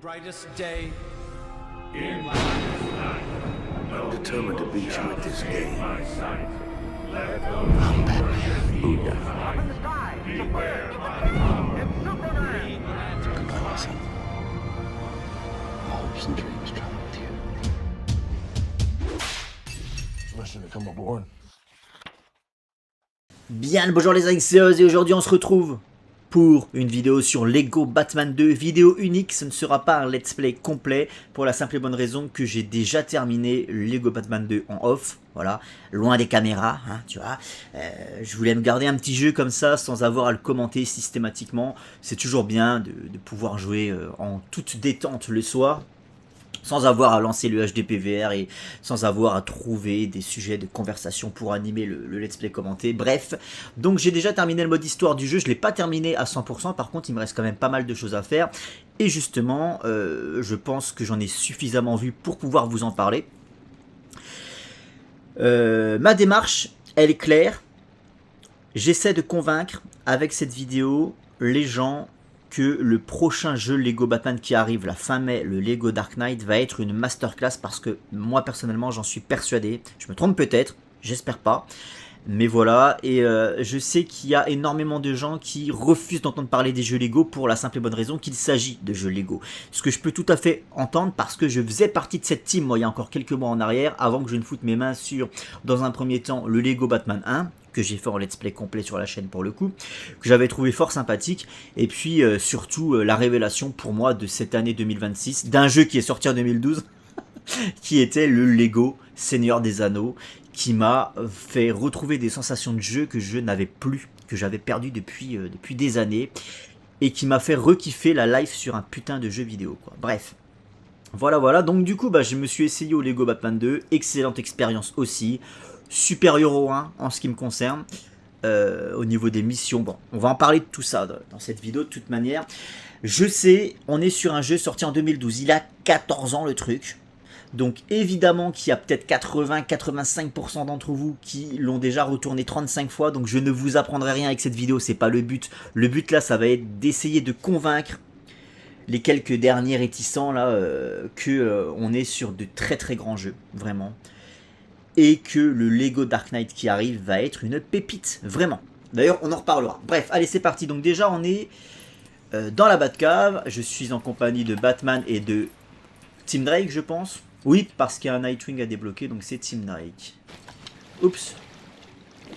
brightest day In my sight. No Determined to beat you at this game. my sight. Let those Booyah. beware my power. Goodbye, my son. My hopes and dreams travel with you. Listen to come aboard. Bien le bonjour les Anxieuses et aujourd'hui on se retrouve pour une vidéo sur Lego Batman 2, vidéo unique, ce ne sera pas un let's play complet pour la simple et bonne raison que j'ai déjà terminé Lego Batman 2 en off, voilà, loin des caméras, hein, tu vois, je voulais me garder un petit jeu comme ça sans avoir à le commenter systématiquement, c'est toujours bien de pouvoir jouer en toute détente le soir, sans avoir à lancer le HDPVR et sans avoir à trouver des sujets de conversation pour animer le let's play commenté. Bref, donc j'ai déjà terminé le mode histoire du jeu, je ne l'ai pas terminé à 100%, par contre il me reste quand même pas mal de choses à faire. Et justement, je pense que j'en ai suffisamment vu pour pouvoir vous en parler. Ma démarche, elle est claire. J'essaie de convaincre avec cette vidéo les gens que le prochain jeu Lego Batman qui arrive la fin mai, le Lego Dark Knight, va être une masterclass parce que moi personnellement j'en suis persuadé. Je me trompe peut-être, j'espère pas. Mais voilà, et je sais qu'il y a énormément de gens qui refusent d'entendre parler des jeux Lego pour la simple et bonne raison qu'il s'agit de jeux Lego. Ce que je peux tout à fait entendre parce que je faisais partie de cette team, moi, il y a encore quelques mois en arrière, avant que je ne foute mes mains sur, dans un premier temps, le Lego Batman 1, que j'ai fait en let's play complet sur la chaîne pour le coup, que j'avais trouvé fort sympathique, et puis surtout la révélation pour moi de cette année 2026, d'un jeu qui est sorti en 2012, qui était le Lego Seigneur des Anneaux, qui m'a fait retrouver des sensations de jeu que je n'avais plus, que j'avais perdu depuis des années, et qui m'a fait rekiffer la life sur un putain de jeu vidéo, quoi. Bref. Voilà, donc du coup, bah, je me suis essayé au Lego Batman 2, excellente expérience aussi, supérieur au 1 en ce qui me concerne, au niveau des missions, bon, on va en parler de tout ça dans cette vidéo de toute manière. Je sais, on est sur un jeu sorti en 2012, il a 14 ans le truc. Donc évidemment qu'il y a peut-être 80-85% d'entre vous qui l'ont déjà retourné 35 fois, donc je ne vous apprendrai rien avec cette vidéo, c'est pas le but. Le but là, ça va être d'essayer de convaincre les quelques derniers réticents là que on est sur de très très grands jeux, vraiment. Et que le Lego Dark Knight qui arrive va être une pépite, vraiment. D'ailleurs, on en reparlera. Bref, allez, c'est parti. Donc déjà, on est dans la Batcave. Je suis en compagnie de Batman et de Tim Drake, je pense. Oui, parce qu'il y a un Nightwing à débloquer, donc c'est Tim Drake. Oups.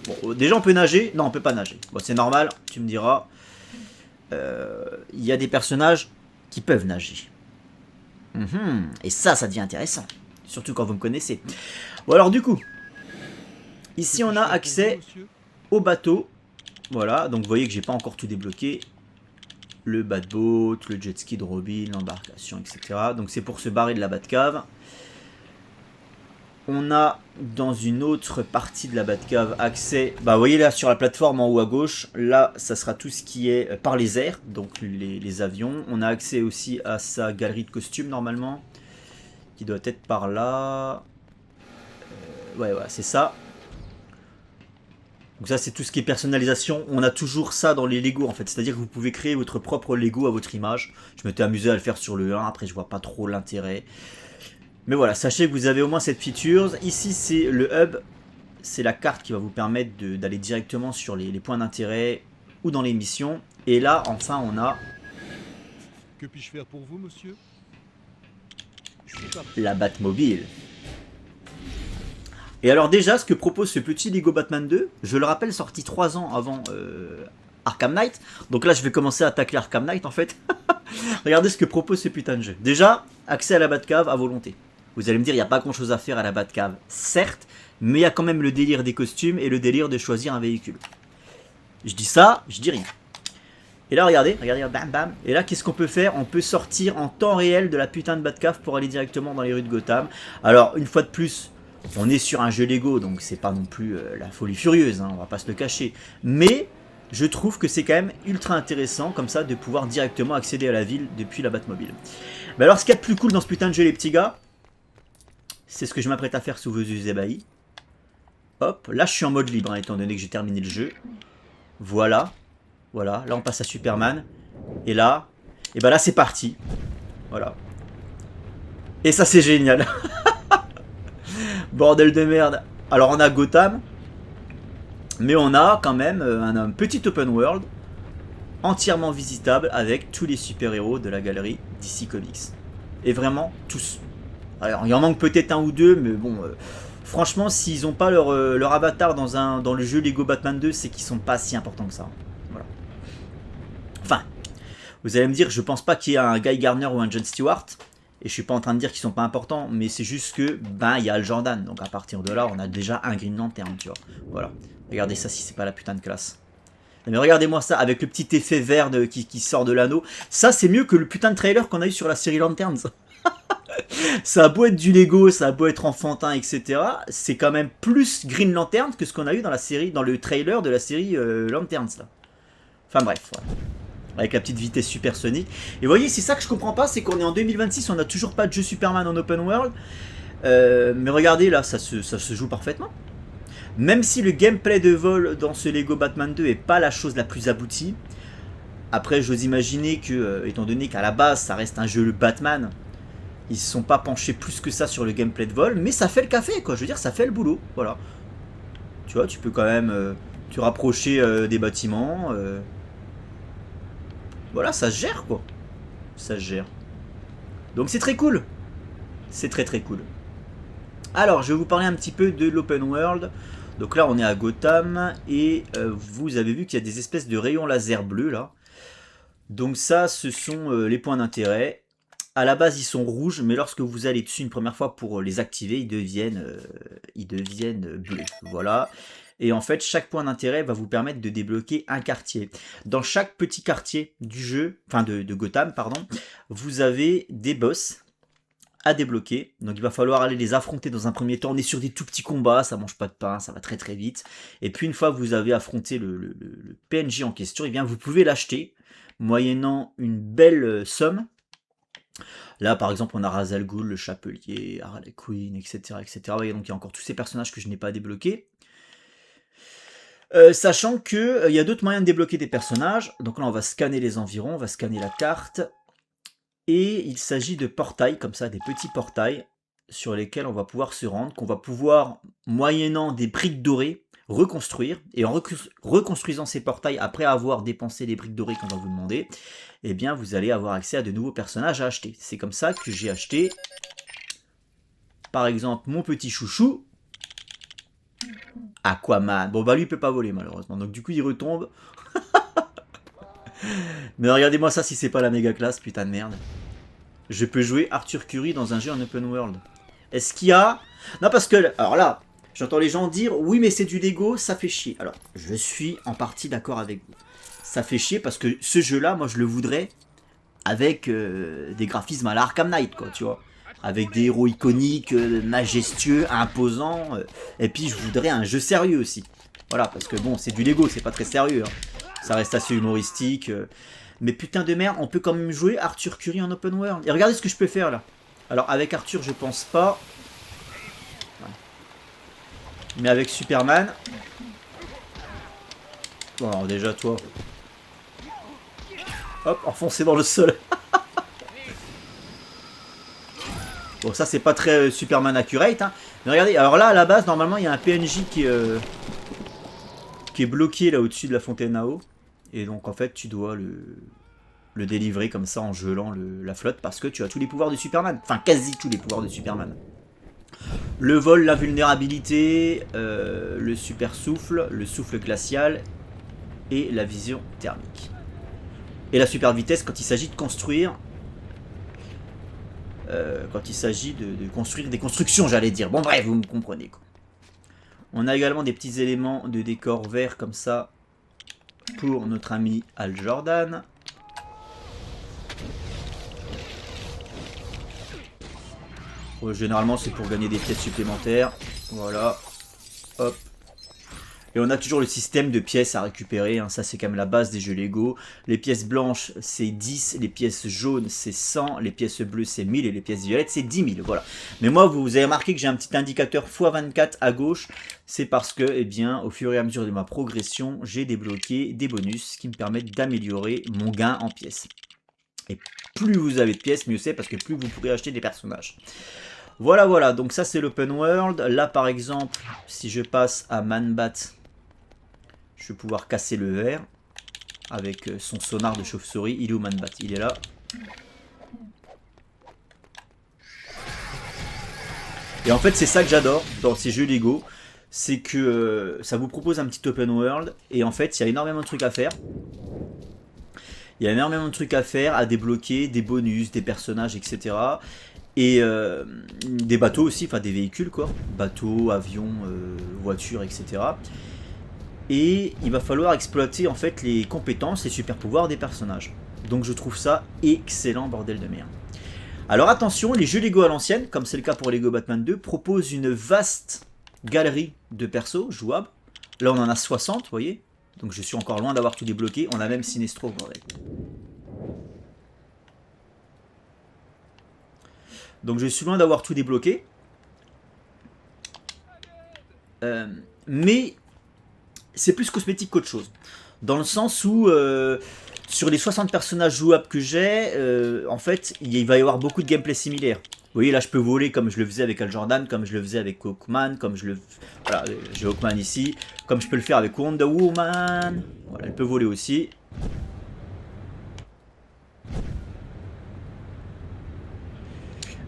Bon, déjà on peut nager. Non, on peut pas nager. Bon, c'est normal, tu me diras. Il y a des personnages qui peuvent nager. Et ça devient intéressant. Surtout quand vous me connaissez. Bon, alors du coup, ici on a accès au bateau. Voilà, donc vous voyez que j'ai pas encore tout débloqué. Le Batboat, le jet ski de Robin, l'embarcation, etc. Donc c'est pour se barrer de la Batcave. On a dans une autre partie de la Batcave accès, bah vous voyez là sur la plateforme en haut à gauche, là ça sera tout ce qui est par les airs, donc les avions. On a accès aussi à sa galerie de costumes normalement, qui doit être par là. Ouais, c'est ça. Donc ça c'est tout ce qui est personnalisation, on a toujours ça dans les Lego en fait, c'est à dire que vous pouvez créer votre propre Lego à votre image. Je m'étais amusé à le faire sur le 1, après je vois pas trop l'intérêt. Mais voilà, sachez que vous avez au moins cette feature. Ici c'est le hub, c'est la carte qui va vous permettre d'aller directement sur les points d'intérêt ou dans les missions. Et là enfin on a... Que puis-je faire pour vous, monsieur? La Batmobile. Et alors déjà, ce que propose ce petit Lego Batman 2, je le rappelle, sorti 3 ans avant Arkham Knight. Donc là, je vais commencer à tacler Arkham Knight en fait. Regardez ce que propose ce putain de jeu. Déjà, accès à la Batcave à volonté. Vous allez me dire, il n'y a pas grand chose à faire à la Batcave. Certes, mais il y a quand même le délire des costumes et le délire de choisir un véhicule. Je dis ça, je dis rien. Et là, regardez, bam bam. Et là, qu'est-ce qu'on peut faire? On peut sortir en temps réel de la putain de Batcave pour aller directement dans les rues de Gotham. Alors, une fois de plus... On est sur un jeu Lego, donc c'est pas non plus la folie furieuse, hein, on va pas se le cacher. Mais je trouve que c'est quand même ultra intéressant comme ça de pouvoir directement accéder à la ville depuis la Batmobile. Mais alors ce qu'il y a de plus cool dans ce putain de jeu les petits gars, c'est ce que je m'apprête à faire sous vos yeux ébahis. Hop, là je suis en mode libre hein, étant donné que j'ai terminé le jeu. Voilà, là on passe à Superman. Et là c'est parti. Voilà. Et ça, c'est génial. Bordel de merde. Alors, on a Gotham. Mais on a quand même un petit open world entièrement visitable avec tous les super-héros de la galerie DC Comics. Et vraiment, tous. Alors, il en manque peut-être un ou deux, mais bon... franchement, s'ils n'ont pas leur avatar dans le jeu Lego Batman 2, c'est qu'ils sont pas si importants que ça. Voilà. Enfin, vous allez me dire, je pense pas qu'il y ait un Guy Gardner ou un John Stewart, et je suis pas en train de dire qu'ils sont pas importants, mais c'est juste que, ben, il y a Al Jordan, donc à partir de là, on a déjà un Green Lantern, tu vois. Voilà. Regardez ça si c'est pas la putain de classe. Mais regardez-moi ça, avec le petit effet vert qui sort de l'anneau. Ça, c'est mieux que le putain de trailer qu'on a eu sur la série Lanterns. Ça a beau être du Lego, ça a beau être enfantin, etc. C'est quand même plus Green Lantern que ce qu'on a eu dans la série, dans le trailer de la série Lanterns. Là. Enfin bref, voilà. Avec la petite vitesse supersonique. Et vous voyez, c'est ça que je comprends pas, c'est qu'on est en 2026, on n'a toujours pas de jeu Superman en open world. Mais regardez, là, ça se joue parfaitement. Même si le gameplay de vol dans ce Lego Batman 2 est pas la chose la plus aboutie. Après, j'ose imaginer que, étant donné qu'à la base, ça reste un jeu Batman, ils se sont pas penchés plus que ça sur le gameplay de vol, mais ça fait le café, quoi. Je veux dire, ça fait le boulot, voilà. Tu vois, tu peux quand même te rapprocher des bâtiments. Voilà, ça se gère, quoi. Ça se gère. Donc c'est très cool. C'est très très cool. Alors, je vais vous parler un petit peu de l'open world. Donc là, on est à Gotham, et vous avez vu qu'il y a des espèces de rayons laser bleus, là. Donc ça, ce sont les points d'intérêt. À la base, ils sont rouges, mais lorsque vous allez dessus une première fois pour les activer, ils deviennent bleus. Voilà. Et en fait, chaque point d'intérêt va vous permettre de débloquer un quartier. Dans chaque petit quartier du jeu, enfin de Gotham, pardon, vous avez des boss à débloquer. Donc il va falloir aller les affronter dans un premier temps. On est sur des tout petits combats, ça mange pas de pain, ça va très très vite. Et puis une fois que vous avez affronté le PNJ en question, eh bien vous pouvez l'acheter, moyennant une belle somme. Là, par exemple, on a Ra's al Ghul, le Chapelier, Harley Quinn, etc. etc. Voyez, donc il y a encore tous ces personnages que je n'ai pas débloqués. Sachant qu'il y a d'autres moyens de débloquer des personnages. Donc là, on va scanner les environs, on va scanner la carte. Et il s'agit de portails, comme ça, des petits portails, sur lesquels on va pouvoir se rendre, qu'on va pouvoir, moyennant des briques dorées, reconstruire. Et en reconstruisant ces portails, après avoir dépensé les briques dorées qu'on va vous demander, eh bien vous allez avoir accès à de nouveaux personnages à acheter. C'est comme ça que j'ai acheté, par exemple, mon petit chouchou, Aquaman. Bon bah lui il peut pas voler malheureusement, donc du coup il retombe. Mais regardez-moi ça si c'est pas la méga classe, putain de merde. Je peux jouer Arthur Curry dans un jeu en open world. Est-ce qu'il y a... Non parce que, alors là, j'entends les gens dire, oui mais c'est du Lego, ça fait chier. Alors, je suis en partie d'accord avec vous. Ça fait chier parce que ce jeu-là, moi je le voudrais avec des graphismes à la Arkham Knight, quoi, tu vois. Avec des héros iconiques, majestueux, imposants. Et puis je voudrais un jeu sérieux aussi. Voilà, parce que bon, c'est du Lego, c'est pas très sérieux. Hein. Ça reste assez humoristique. Mais putain de merde, on peut quand même jouer Arthur Curry en open world. Et regardez ce que je peux faire là. Alors avec Arthur, je pense pas. Ouais. Mais avec Superman... Bon, alors déjà toi... Hop, enfoncé dans le sol. Bon, ça c'est pas très Superman accurate. Hein. Mais regardez, alors là à la base, normalement il y a un PNJ qui est bloqué là au-dessus de la fontaine à eau. Et donc en fait tu dois le délivrer comme ça en gelant la flotte parce que tu as tous les pouvoirs de Superman. Enfin quasi tous les pouvoirs de Superman. Le vol, la vulnérabilité, le super souffle, le souffle glacial et la vision thermique. Et la super vitesse quand il s'agit de construire... quand il s'agit de construire des constructions, j'allais dire. Bon bref, vous me comprenez quoi. On a également des petits éléments de décor vert comme ça pour notre ami Al Jordan. Généralement c'est pour gagner des pièces supplémentaires. Voilà. Hop. Et on a toujours le système de pièces à récupérer, hein. Ça c'est quand même la base des jeux Lego. Les pièces blanches c'est 10, les pièces jaunes c'est 100, les pièces bleues c'est 1000 et les pièces violettes c'est 10 000, voilà. Mais moi vous avez remarqué que j'ai un petit indicateur x24 à gauche, c'est parce que, eh bien, au fur et à mesure de ma progression, j'ai débloqué des bonus qui me permettent d'améliorer mon gain en pièces. Et plus vous avez de pièces, mieux c'est, parce que plus vous pourrez acheter des personnages. Voilà, voilà, donc ça c'est l'open world. Là par exemple, si je passe à Manbat, je vais pouvoir casser le verre avec son sonar de chauve-souris. Il est où Manbat? Il est là. Et en fait c'est ça que j'adore dans ces jeux Lego, c'est que ça vous propose un petit open world, et en fait il y a énormément de trucs à faire. Il y a énormément de trucs à faire, à débloquer, des bonus, des personnages, etc. Et des bateaux aussi, enfin des véhicules quoi. Bateaux, avions, voitures, etc. Et il va falloir exploiter en fait les compétences et super pouvoirs des personnages. Donc je trouve ça excellent, bordel de merde. Alors attention, les jeux Lego à l'ancienne, comme c'est le cas pour Lego Batman 2, proposent une vaste galerie de persos jouables. Là on en a 60, vous voyez. Donc je suis encore loin d'avoir tout débloqué. On a même Sinestro, bordel. Donc je suis loin d'avoir tout débloqué. Mais c'est plus cosmétique qu'autre chose. Dans le sens où sur les 60 personnages jouables que j'ai, en fait, il va y avoir beaucoup de gameplay similaire. Vous voyez, là je peux voler comme je le faisais avec Hal Jordan, comme je le faisais avec Hawkman, comme je le... Voilà, j'ai Hawkman ici, comme je peux le faire avec Wonder Woman. Voilà, elle peut voler aussi.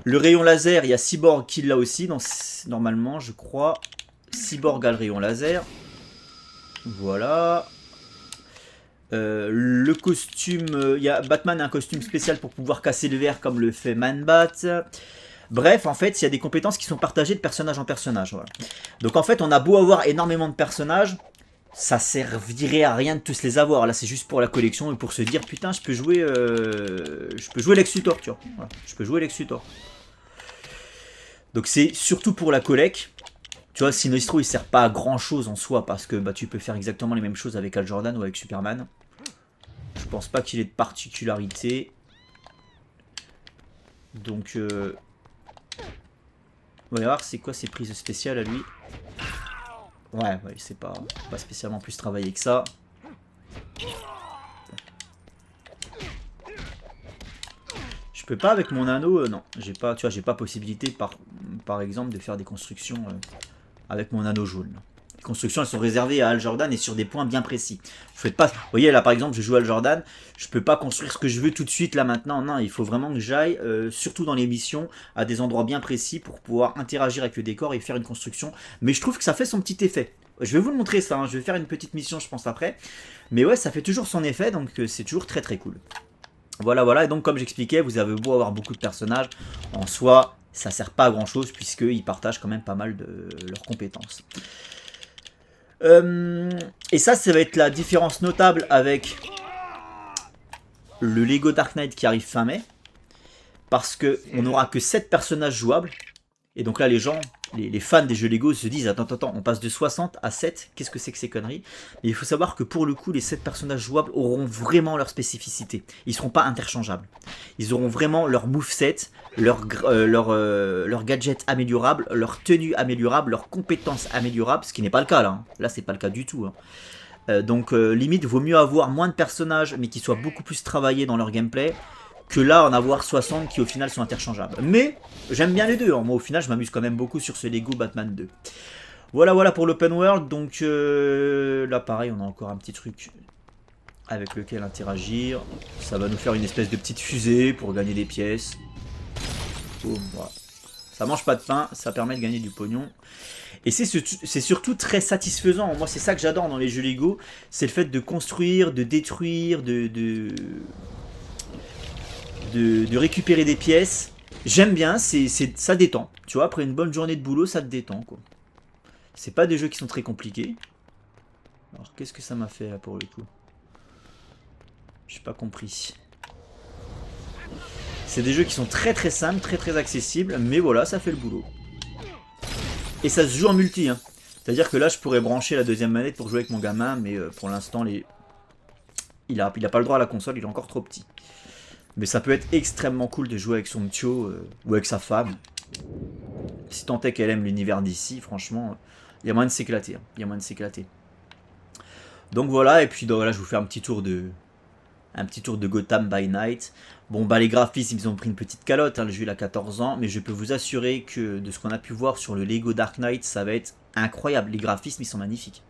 Le rayon laser, il y a Cyborg qui l'a aussi, donc normalement je crois. Cyborg a le rayon laser. Voilà. Le costume, il y a Batman a un costume spécial pour pouvoir casser le verre comme le fait Manbat. Bref, en fait, il y a des compétences qui sont partagées de personnage en personnage. Voilà. Donc en fait, on a beau avoir énormément de personnages, ça servirait à rien de tous les avoir. Là, c'est juste pour la collection et pour se dire putain, je peux jouer Lex Luthor, tu vois. Voilà, je peux jouer Lex Luthor. Donc c'est surtout pour la collect. Tu vois, Sinestro il sert pas à grand chose en soi parce que bah, tu peux faire exactement les mêmes choses avec Hal Jordan ou avec Superman. Je pense pas qu'il ait de particularité. Donc on va voir c'est quoi ses prises spéciales à lui. Ouais, c'est pas spécialement plus travaillé que ça. Je peux pas avec mon anneau, non, j'ai pas, tu vois, j'ai pas possibilité par exemple de faire des constructions avec mon anneau jaune. Les constructions elles sont réservées à Hal Jordan et sur des points bien précis. Je fais pas, vous voyez là par exemple je joue Hal Jordan, je peux pas construire ce que je veux tout de suite là maintenant, non, il faut vraiment que j'aille, surtout dans les missions, à des endroits bien précis pour pouvoir interagir avec le décor et faire une construction. Mais je trouve que ça fait son petit effet. Je vais vous le montrer ça, hein. Je vais faire une petite mission je pense après. Mais ouais, ça fait toujours son effet, donc c'est toujours très très cool. Voilà, voilà, et donc comme j'expliquais, vous avez beau avoir beaucoup de personnages, en soi, ça sert pas à grand chose, puisqu'ils partagent quand même pas mal de leurs compétences. Et ça va être la différence notable avec le Lego Dark Knight qui arrive fin mai, parce qu'on n'aura que 7 personnages jouables, et donc là les gens, les fans des jeux Lego se disent attends, on passe de 60 à 7, qu'est-ce que c'est que ces conneries? Et il faut savoir que pour le coup, les 7 personnages jouables auront vraiment leur spécificité. Ils ne seront pas interchangeables. Ils auront vraiment leur moveset, leur gadget améliorable, leur tenue améliorable, leurs compétences améliorables, ce qui n'est pas le cas là. Là, c'est pas le cas du tout. Donc limite, vaut mieux avoir moins de personnages, mais qui soient beaucoup plus travaillés dans leur gameplay, que là en avoir 60 qui au final sont interchangeables. Mais j'aime bien les deux, hein. Moi au final je m'amuse quand même beaucoup sur ce Lego Batman 2. Voilà voilà pour l'open world, donc là pareil on a encore un petit truc avec lequel interagir. Ça va nous faire une espèce de petite fusée pour gagner des pièces. Boum, voilà. Ça mange pas de pain, ça permet de gagner du pognon. Et c'est surtout très satisfaisant. Moi c'est ça que j'adore dans les jeux Lego, c'est le fait de construire, de détruire, de récupérer des pièces. J'aime bien, ça détend. Tu vois, après une bonne journée de boulot, ça te détend, quoi. C'est pas des jeux qui sont très compliqués. Alors, qu'est-ce que ça m'a fait, là, pour le coup? J'ai pas compris. C'est des jeux qui sont très très simples, très très accessibles, mais voilà, ça fait le boulot. Et ça se joue en multi, hein. C'est-à-dire que là, je pourrais brancher la deuxième manette pour jouer avec mon gamin, mais pour l'instant, il a pas le droit à la console, il est encore trop petit. Mais ça peut être extrêmement cool de jouer avec son tio ou avec sa femme. Si tant est qu'elle aime l'univers d'ici, franchement, il y a moyen de s'éclater. Hein. Il y a moyen de s'éclater. Donc voilà, et puis donc, là je vous fais un petit tour Un petit tour de Gotham by Night. Bon bah les graphismes ils ont pris une petite calotte, hein, le jeu il a 14 ans, mais je peux vous assurer que de ce qu'on a pu voir sur le Lego Dark Knight, ça va être incroyable, les graphismes ils sont magnifiques.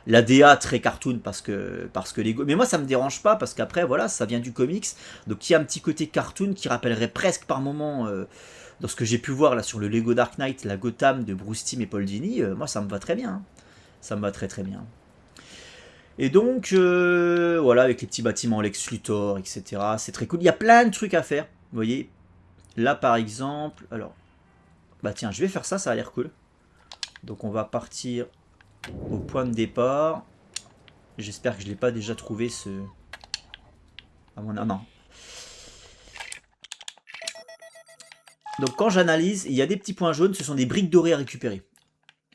La DA très cartoon parce que Lego, mais moi ça me dérange pas parce qu'après voilà ça vient du comics, donc il y a un petit côté cartoon qui rappellerait presque par moment, dans ce que j'ai pu voir là sur le Lego Dark Knight, la Gotham de Bruce Timm et Paul Dini, moi ça me va très bien, hein. Ça me va très très bien. Et donc, voilà, avec les petits bâtiments Lex Luthor, etc. C'est très cool. Il y a plein de trucs à faire, vous voyez. Là, par exemple, alors, bah tiens, je vais faire ça, ça a l'air cool. Donc, on va partir au point de départ. J'espère que je ne l'ai pas déjà trouvé, ce... Ah, non. Donc, quand j'analyse, il y a des petits points jaunes, ce sont des briques dorées à récupérer.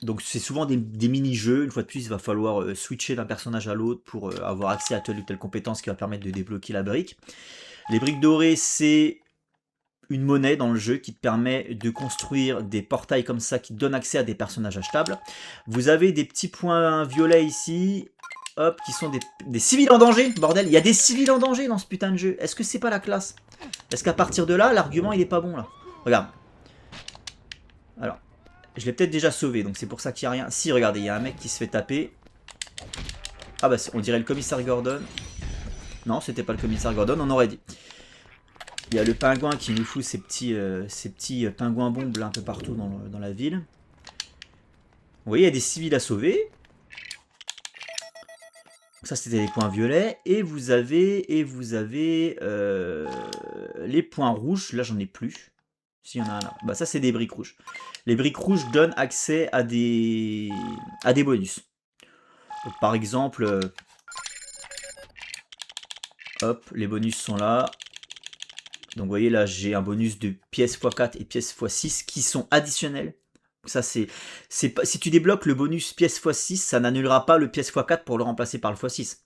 Donc c'est souvent des mini-jeux, une fois de plus il va falloir switcher d'un personnage à l'autre pour avoir accès à telle ou telle compétence qui va permettre de débloquer la brique. Les briques dorées c'est une monnaie dans le jeu qui te permet de construire des portails comme ça qui donnent accès à des personnages achetables. Vous avez des petits points violets ici, hop, qui sont des civils en danger, bordel, il y a des civils en danger dans ce putain de jeu. Est-ce que c'est pas la classe? Est-ce qu'à partir de là, l'argument il est pas bon là? Regarde. Alors. Je l'ai peut-être déjà sauvé, donc c'est pour ça qu'il n'y a rien. Si, regardez, il y a un mec qui se fait taper. Ah bah, on dirait le commissaire Gordon. Non, c'était pas le commissaire Gordon, on aurait dit. Il y a le pingouin qui nous fout ces petits pingouins bombes là, un peu partout dans la ville. Vous voyez, il y a des civils à sauver. Donc ça, c'était les points violets. Et vous avez les points rouges. Là, j'en ai plus. S'il y en a un là. Bah ça c'est des briques rouges. Les briques rouges donnent accès à des bonus. Donc, par exemple, hop, les bonus sont là. Donc vous voyez là j'ai un bonus de pièces x4 et pièces x6 qui sont additionnels. Ça c'est pas, si tu débloques le bonus pièces x6, ça n'annulera pas le pièce x4 pour le remplacer par le x6.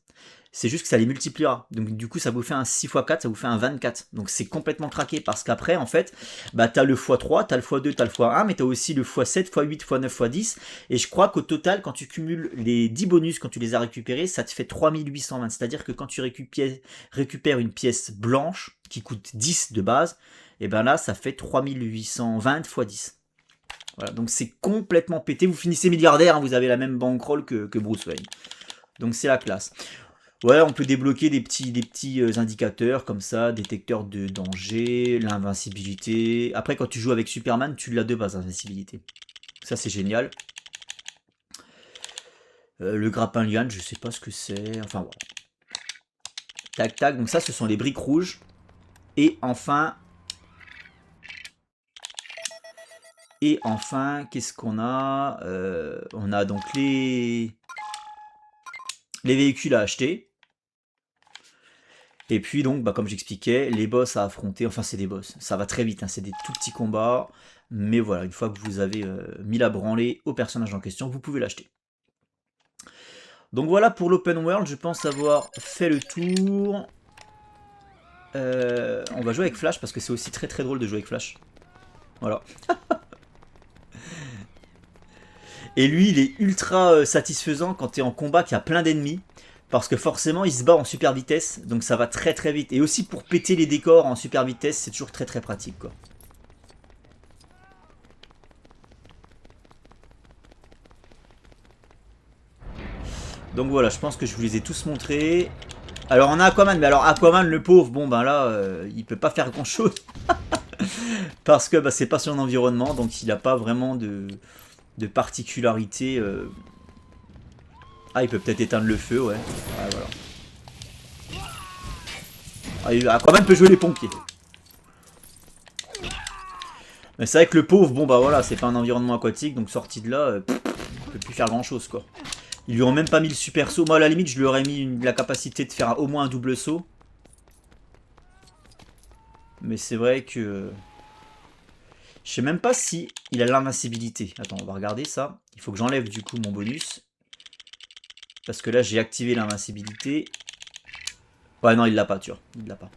C'est juste que ça les multipliera. Donc du coup ça vous fait un 6x4, ça vous fait un 24. Donc c'est complètement craqué parce qu'après en fait, bah t'as le x3, t'as le x2, t'as le x1, mais t'as aussi le x7, x8, x9, x10. Et je crois qu'au total, quand tu cumules les 10 bonus, quand tu les as récupérés, ça te fait 3820. C'est-à-dire que quand tu récupères une pièce blanche qui coûte 10 de base, et ben là ça fait 3820 x 10. Voilà, donc c'est complètement pété. Vous finissez milliardaire, hein, vous avez la même bankroll que Bruce Wayne. Donc c'est la classe. Ouais, on peut débloquer des petits indicateurs comme ça, détecteur de danger, l'invincibilité. Après, quand tu joues avec Superman, tu l'as de base, l'invincibilité. Ça, c'est génial. Le grappin liane, je sais pas ce que c'est. Enfin, voilà. Tac, tac. Donc ça, ce sont les briques rouges. Et enfin, qu'est-ce qu'on a? On a donc les véhicules à acheter. Et puis donc, bah, comme j'expliquais, les boss à affronter, enfin c'est des boss, ça va très vite, hein, c'est des tout petits combats, mais voilà, une fois que vous avez mis la branlée au personnage en question, vous pouvez l'acheter. Donc voilà pour l'open world, je pense avoir fait le tour. On va jouer avec Flash, parce que c'est aussi très très drôle de jouer avec Flash. Voilà. Et lui, il est ultra satisfaisant quand tu es en combat, qu'il y a plein d'ennemis. Parce que forcément, il se bat en super vitesse, donc ça va très très vite. Et aussi pour péter les décors en super vitesse, c'est toujours très très pratique, quoi. Donc voilà, je pense que je vous les ai tous montrés. Alors on a Aquaman, mais alors Aquaman le pauvre, bon ben là, il peut pas faire grand chose. Parce que bah, c'est pas son environnement, donc il n'a pas vraiment de particularité. Ah, il peut peut-être éteindre le feu, ouais. Ouais, voilà. Ah, Aquaman peut jouer les pompiers. Mais c'est vrai que le pauvre, bon bah voilà, c'est pas un environnement aquatique, donc sorti de là, il peut plus faire grand chose, quoi. Ils lui ont même pas mis le super saut. Moi à la limite, je lui aurais mis la capacité de faire au moins un double saut. Mais c'est vrai que... Je sais même pas si il a l'invincibilité. Attends, on va regarder ça. Il faut que j'enlève du coup mon bonus. Parce que là, j'ai activé l'invincibilité. Ouais, non, il l'a pas, tu vois. Il l'a pas.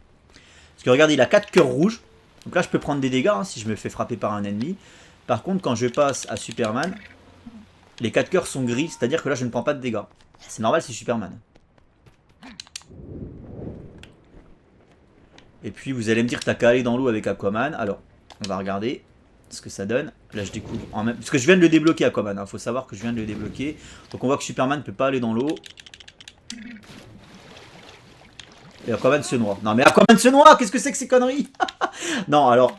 Parce que regarde, il a 4 cœurs rouges. Donc là, je peux prendre des dégâts hein, si je me fais frapper par un ennemi. Par contre, quand je passe à Superman, les 4 cœurs sont gris. C'est-à-dire que là, je ne prends pas de dégâts. C'est normal, c'est Superman. Et puis vous allez me dire que t'as qu'à aller dans l'eau avec Aquaman. Alors, on va regarder ce que ça donne. Là je découvre en même... Parce que je viens de le débloquer Aquaman, hein. Faut savoir que je viens de le débloquer. Donc on voit que Superman ne peut pas aller dans l'eau. Et Aquaman se noie. Non mais Aquaman se noie, qu'est-ce que c'est que ces conneries? Non alors,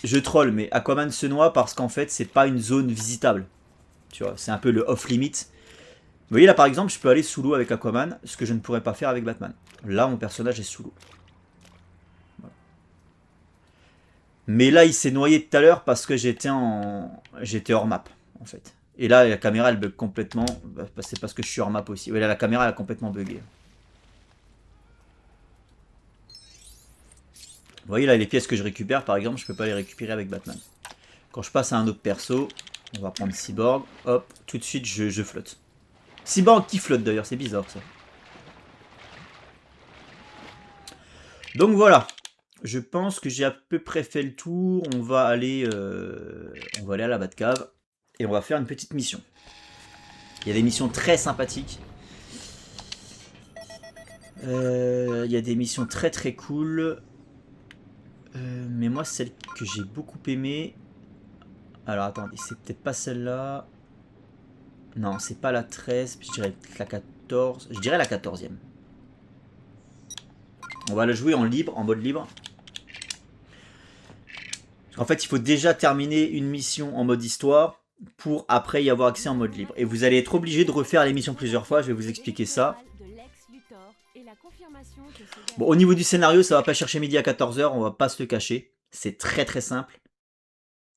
je troll, mais Aquaman se noie parce qu'en fait c'est pas une zone visitable. Tu vois, c'est un peu le off-limit. Vous voyez là par exemple, je peux aller sous l'eau avec Aquaman, ce que je ne pourrais pas faire avec Batman. Là mon personnage est sous l'eau. Mais là, il s'est noyé tout à l'heure parce que j'étais hors map, en fait. Et là, la caméra, elle bug complètement. C'est parce que je suis hors map aussi. Ouais, là, la caméra, elle a complètement bugué. Vous voyez, là, les pièces que je récupère, par exemple, je peux pas les récupérer avec Batman. Quand je passe à un autre perso, on va prendre Cyborg. Hop, tout de suite, je flotte. Cyborg qui flotte, d'ailleurs. C'est bizarre, ça. Donc, voilà. Je pense que j'ai à peu près fait le tour. On va aller à la Batcave et on va faire une petite mission. Il y a des missions très sympathiques. Il y a des missions très très cool. Mais moi, celle que j'ai beaucoup aimée... Alors attendez, c'est peut-être pas celle-là. Non, c'est pas la 13. Je dirais la 14. Je dirais la 14e. On va la jouer en libre, en mode libre. En fait, il faut déjà terminer une mission en mode histoire pour après y avoir accès en mode libre. Et vous allez être obligé de refaire les missions plusieurs fois, je vais vous expliquer ça. Bon, au niveau du scénario, ça va pas chercher midi à 14 h, on va pas se le cacher. C'est très très simple.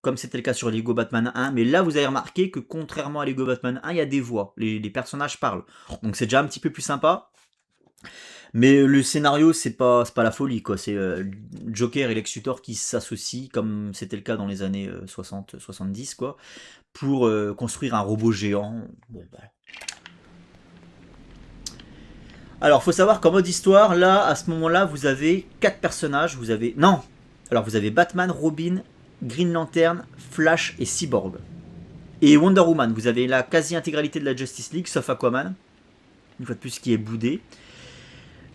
Comme c'était le cas sur Lego Batman 1. Mais là, vous avez remarqué que contrairement à Lego Batman 1, il y a des voix. Les personnages parlent. Donc c'est déjà un petit peu plus sympa. Mais le scénario, c'est pas la folie, quoi. C'est Joker et Lex Luthor qui s'associent, comme c'était le cas dans les années 60-70, quoi, pour construire un robot géant. Bon, bah. Alors, faut savoir qu'en mode histoire, là, à ce moment-là, vous avez 4 personnages. Vous avez... Non. Alors, vous avez Batman, Robin, Green Lantern, Flash et Cyborg. Et Wonder Woman. Vous avez la quasi-intégralité de la Justice League, sauf Aquaman. Une fois de plus, qui est boudé.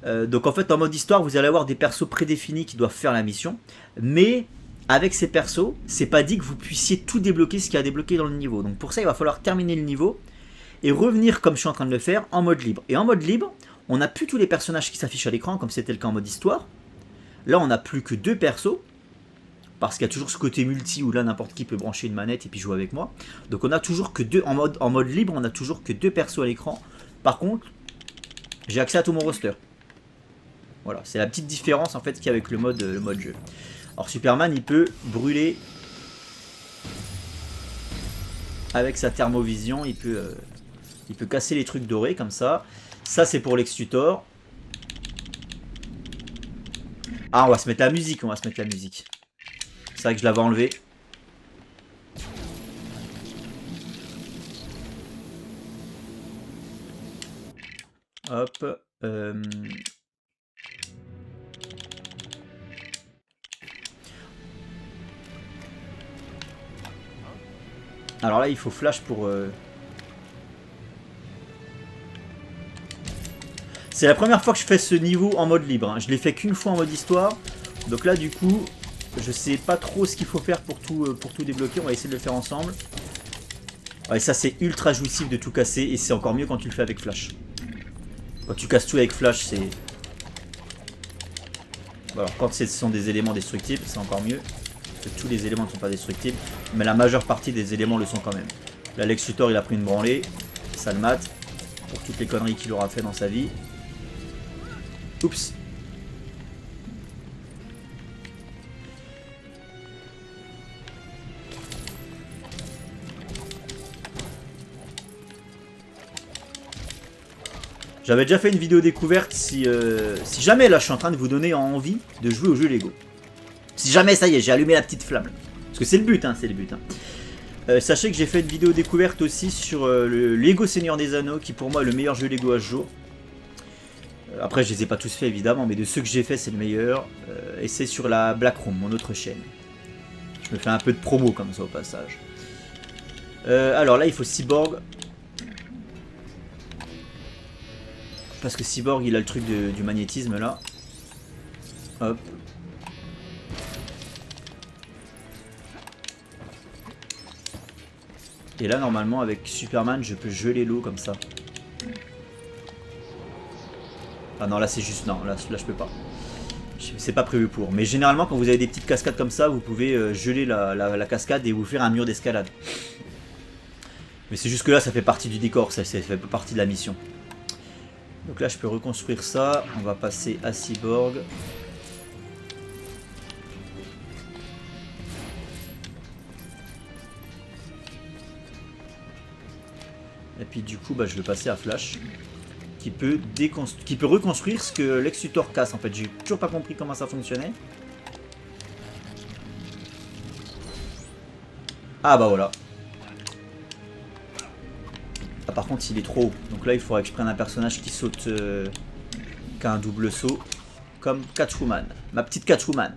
Donc en fait en mode histoire vous allez avoir des persos prédéfinis qui doivent faire la mission, mais avec ces persos c'est pas dit que vous puissiez tout débloquer ce qu'il y a débloqué dans le niveau. Donc pour ça il va falloir terminer le niveau et revenir comme je suis en train de le faire en mode libre. Et en mode libre on n'a plus tous les personnages qui s'affichent à l'écran comme c'était le cas en mode histoire. Là on n'a plus que 2 persos parce qu'il y a toujours ce côté multi où là n'importe qui peut brancher une manette et puis jouer avec moi. Donc on a toujours que 2 en mode libre, on a toujours que 2 persos à l'écran. Par contre j'ai accès à tout mon roster. Voilà, c'est la petite différence en fait qu'il y a avec le mode jeu. Alors Superman il peut brûler avec sa thermovision, il peut casser les trucs dorés comme ça. Ça c'est pour Lex Luthor. Ah on va se mettre la musique, C'est vrai que je l'avais enlevé. Hop. Alors là, il faut Flash pour... C'est la première fois que je fais ce niveau en mode libre. Hein. Je l'ai fait qu'une fois en mode histoire. Donc là, du coup, je sais pas trop ce qu'il faut faire pour tout débloquer. On va essayer de le faire ensemble. Ouais, ça, c'est ultra jouissif de tout casser. Et c'est encore mieux quand tu le fais avec Flash. Quand tu casses tout avec Flash, c'est... Bon, alors, quand ce sont des éléments destructibles, c'est encore mieux. Que tous les éléments ne sont pas destructibles, mais la majeure partie des éléments le sont quand même. Là, Lex Luthor, il a pris une branlée, ça le mate, pour toutes les conneries qu'il aura fait dans sa vie. Oups. J'avais déjà fait une vidéo découverte si jamais là je suis en train de vous donner envie de jouer au jeu Lego. Si jamais ça y est, j'ai allumé la petite flamme. Parce que c'est le but, hein, c'est le but. Hein. Sachez que j'ai fait une vidéo découverte aussi sur le Lego Seigneur des Anneaux, qui pour moi est le meilleur jeu Lego à ce jour. Après, je les ai pas tous fait évidemment, mais de ceux que j'ai fait, c'est le meilleur. Et c'est sur la Black Room, mon autre chaîne. Je me fais un peu de promo comme ça au passage. Alors là, il faut Cyborg. Parce que Cyborg, il a le truc du magnétisme là. Hop. Et là, normalement, avec Superman, je peux geler l'eau comme ça. Ah non, là, c'est juste... Non, là, je peux pas. C'est pas prévu pour. Mais généralement, quand vous avez des petites cascades comme ça, vous pouvez geler la cascade et vous faire un mur d'escalade. Mais c'est juste que là, ça fait partie du décor, ça fait pas partie de la mission. Donc là, je peux reconstruire ça. On va passer à Cyborg. Et puis du coup, bah, je vais passer à Flash. Qui peut reconstruire ce que Lex Luthor casse. En fait, j'ai toujours pas compris comment ça fonctionnait. Ah bah voilà. Ah, par contre, il est trop haut. Donc là, il faudrait que je prenne un personnage qui saute, qui a un double saut. Comme Catwoman. Ma petite Catwoman.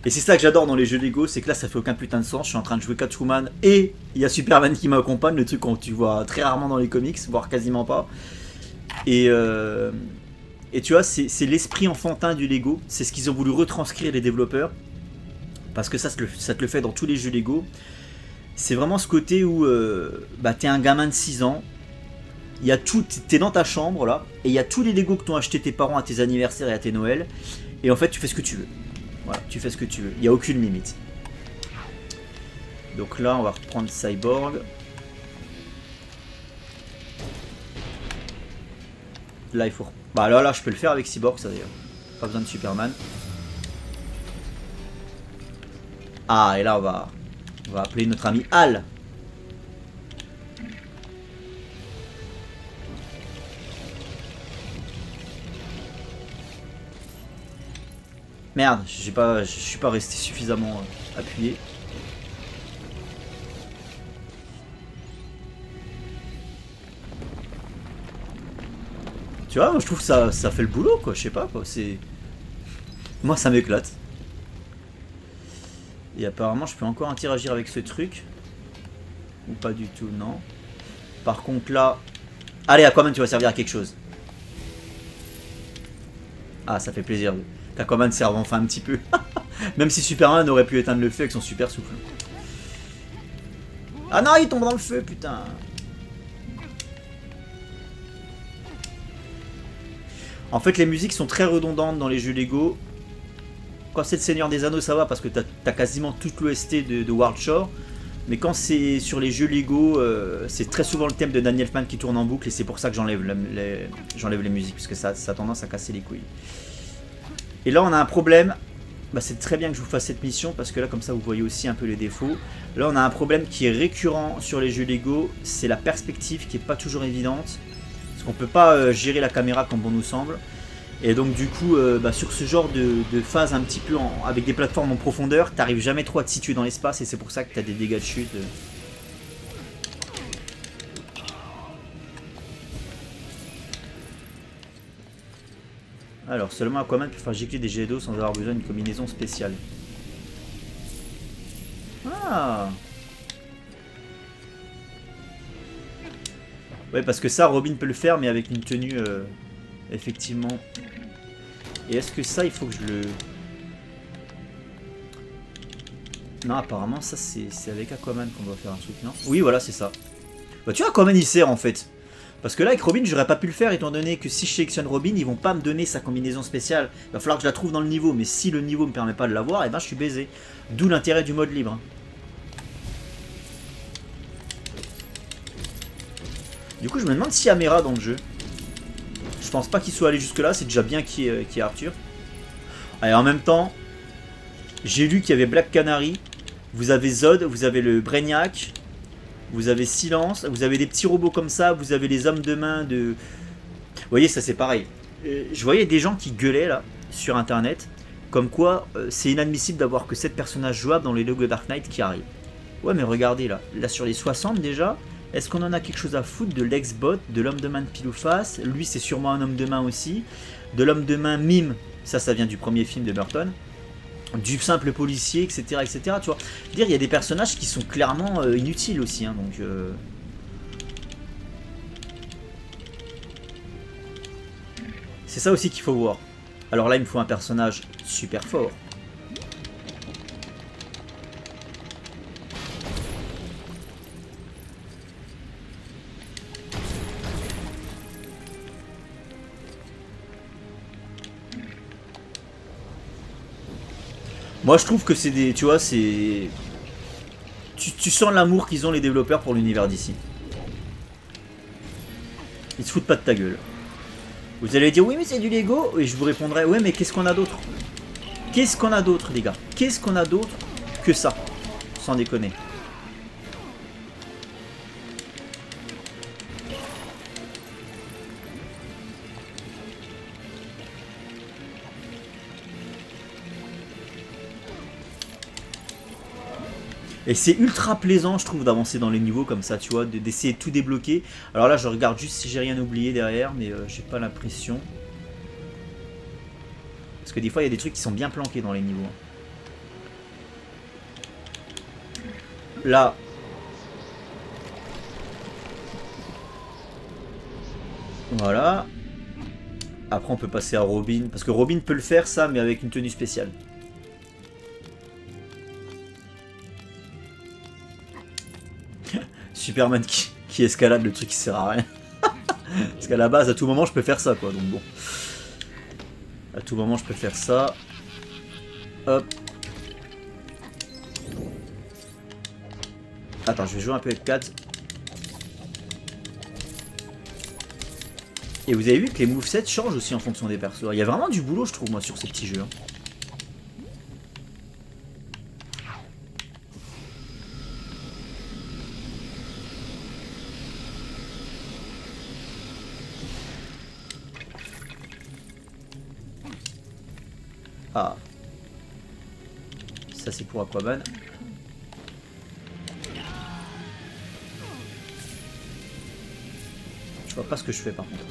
Et c'est ça que j'adore dans les jeux Lego, c'est que là ça fait aucun putain de sens, je suis en train de jouer Catwoman et il y a Superman qui m'accompagne, le truc que tu vois très rarement dans les comics, voire quasiment pas. Et tu vois, c'est l'esprit enfantin du Lego, c'est ce qu'ils ont voulu retranscrire les développeurs, parce que ça te le fait dans tous les jeux Lego. C'est vraiment ce côté où bah, t'es un gamin de 6 ans, il y a tout, t'es dans ta chambre là, et il y a tous les Lego que t'ont acheté tes parents à tes anniversaires et à tes Noëls, et en fait tu fais ce que tu veux. Voilà, tu fais ce que tu veux, il n'y a aucune limite. Donc là, on va reprendre Cyborg. Là, il faut... Bah là, je peux le faire avec Cyborg, ça d'ailleurs. Pas besoin de Superman. Ah, et là, on va appeler notre ami Hal. Merde, je suis pas resté suffisamment appuyé. Tu vois, moi je trouve que ça fait le boulot quoi, je sais pas quoi, c'est... Moi ça m'éclate. Et apparemment je peux encore interagir avec ce truc. Ou pas du tout, non. Par contre là... Allez, Aquaman, tu vas servir à quelque chose. Ah, ça fait plaisir. Aquaman serve enfin un petit peu. Même si Superman aurait pu éteindre le feu avec son super souffle. Ah non, il tombe dans le feu, putain. En fait, les musiques sont très redondantes dans les jeux Lego. Quand c'est le Seigneur des Anneaux, ça va parce que t'as quasiment toute l'OST de World Shore. Mais quand c'est sur les jeux Lego, c'est très souvent le thème de Danny Elfman qui tourne en boucle. Et c'est pour ça que j'enlève les musiques. Parce que ça a tendance à casser les couilles. Et là, on a un problème. Bah, c'est très bien que je vous fasse cette mission. Parce que là, comme ça, vous voyez aussi un peu les défauts. Là, on a un problème qui est récurrent sur les jeux Lego. C'est la perspective qui n'est pas toujours évidente. Parce qu'on ne peut pas gérer la caméra comme bon nous semble. Et donc du coup, bah, sur ce genre de phase un petit peu avec des plateformes en profondeur, t'arrives jamais trop à te situer dans l'espace et c'est pour ça que t'as des dégâts de chute. Alors, seulement Aquaman peut faire gicler des jets d'eau sans avoir besoin d'une combinaison spéciale. Ah! Ouais, parce que ça, Robin peut le faire, mais avec une tenue... effectivement. Et est-ce que ça, il faut que je le... Non, apparemment, ça, c'est avec Aquaman qu'on doit faire un truc, non? Oui, voilà, c'est ça. Bah, tu vois, Aquaman, il sert, en fait. Parce que là, avec Robin, j'aurais pas pu le faire, étant donné que si je sélectionne Robin, ils vont pas me donner sa combinaison spéciale. Il va falloir que je la trouve dans le niveau. Mais si le niveau me permet pas de l'avoir, et ben, je suis baisé. D'où l'intérêt du mode libre. Du coup, je me demande s'il y a Mera dans le jeu. Je pense pas qu'il soit allé jusque là, c'est déjà bien qu'il y ait Arthur. Et en même temps, j'ai lu qu'il y avait Black Canary, vous avez Zod, vous avez le Brainiac, vous avez Silence, vous avez des petits robots comme ça, vous avez les hommes de main de... Vous voyez, ça c'est pareil. Je voyais des gens qui gueulaient là, sur internet, comme quoi c'est inadmissible d'avoir que 7 personnages jouables dans les Lego Dark Knight qui arrivent. Ouais mais regardez là, sur les 60 déjà... Est-ce qu'on en a quelque chose à foutre de l'ex-bot, de l'homme de main de pile ou face? Lui, c'est sûrement un homme de main aussi. De l'homme de main mime, ça vient du premier film de Burton. Du simple policier, etc. etc. Tu vois, je veux dire, il y a des personnages qui sont clairement inutiles aussi. Hein, donc, c'est ça aussi qu'il faut voir. Alors là, il me faut un personnage super fort. Moi je trouve que c'est des... Tu vois, c'est... Tu sens l'amour qu'ils ont les développeurs pour l'univers d'ici. Ils se foutent pas de ta gueule. Vous allez dire oui mais c'est du Lego. Et je vous répondrai ouais mais qu'est-ce qu'on a d'autre? Qu'est-ce qu'on a d'autre les gars? Qu'est-ce qu'on a d'autre que ça? Sans déconner. Et c'est ultra plaisant, je trouve, d'avancer dans les niveaux comme ça, tu vois, d'essayer de tout débloquer. Alors là, je regarde juste si j'ai rien oublié derrière, mais j'ai pas l'impression. Parce que des fois, il y a des trucs qui sont bien planqués dans les niveaux. Là. Voilà. Après, on peut passer à Robin. Parce que Robin peut le faire, ça, mais avec une tenue spéciale. Superman qui escalade le truc qui sert à rien. Parce qu'à la base, à tout moment, je peux faire ça, quoi. Donc bon. À tout moment, je peux faire ça. Hop. Attends, je vais jouer un peu avec 4. Et vous avez vu que les movesets changent aussi en fonction des persos. Il y a vraiment du boulot, je trouve, moi, sur ces petits jeux. Ah. Ça, c'est pour Aquaman. Je vois pas ce que je fais, par contre.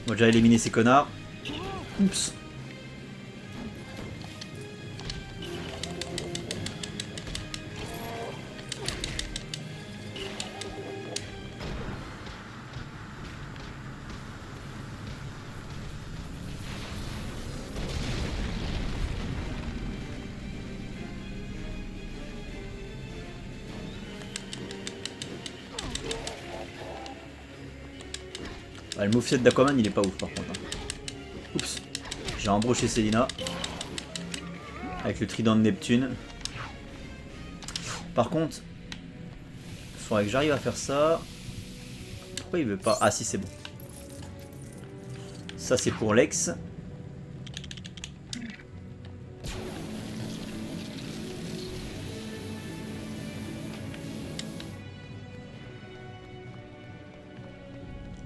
Moi, j'ai éliminé ces connards. Oups. Ah, le moveset d'Aquaman il est pas ouf par contre. Oups. J'ai embroché Selina. Avec le trident de Neptune. Par contre, il faudrait que j'arrive à faire ça. Pourquoi il veut pas? Ah si c'est bon. Ça c'est pour Lex.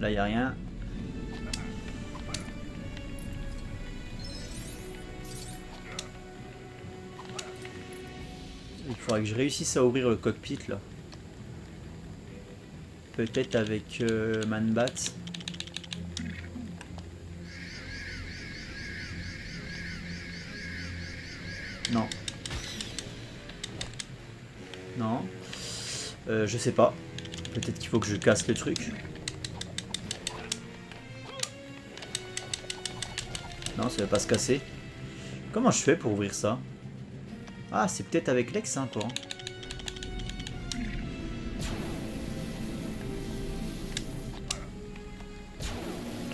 Là il n'y a rien. Il faudrait que je réussisse à ouvrir le cockpit là. Peut-être avec Manbat. Non. Non. Je sais pas. Peut-être qu'il faut que je casse le truc. Non, ça va pas se casser. Comment je fais pour ouvrir ça? Ah, c'est peut-être avec Lex, hein, toi.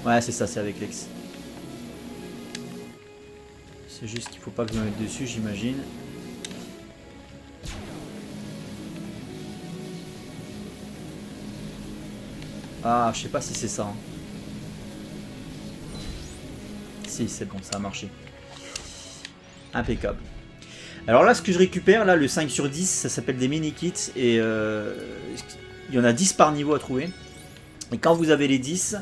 Ouais, c'est ça, c'est avec Lex. C'est juste qu'il faut pas que je me mette dessus, j'imagine. Ah, je sais pas si c'est ça. Hein. Si, c'est bon, ça a marché. Impeccable. Alors là, ce que je récupère, là, le 5 sur 10, ça s'appelle des mini-kits. Et il y en a 10 par niveau à trouver. Et quand vous avez les 10,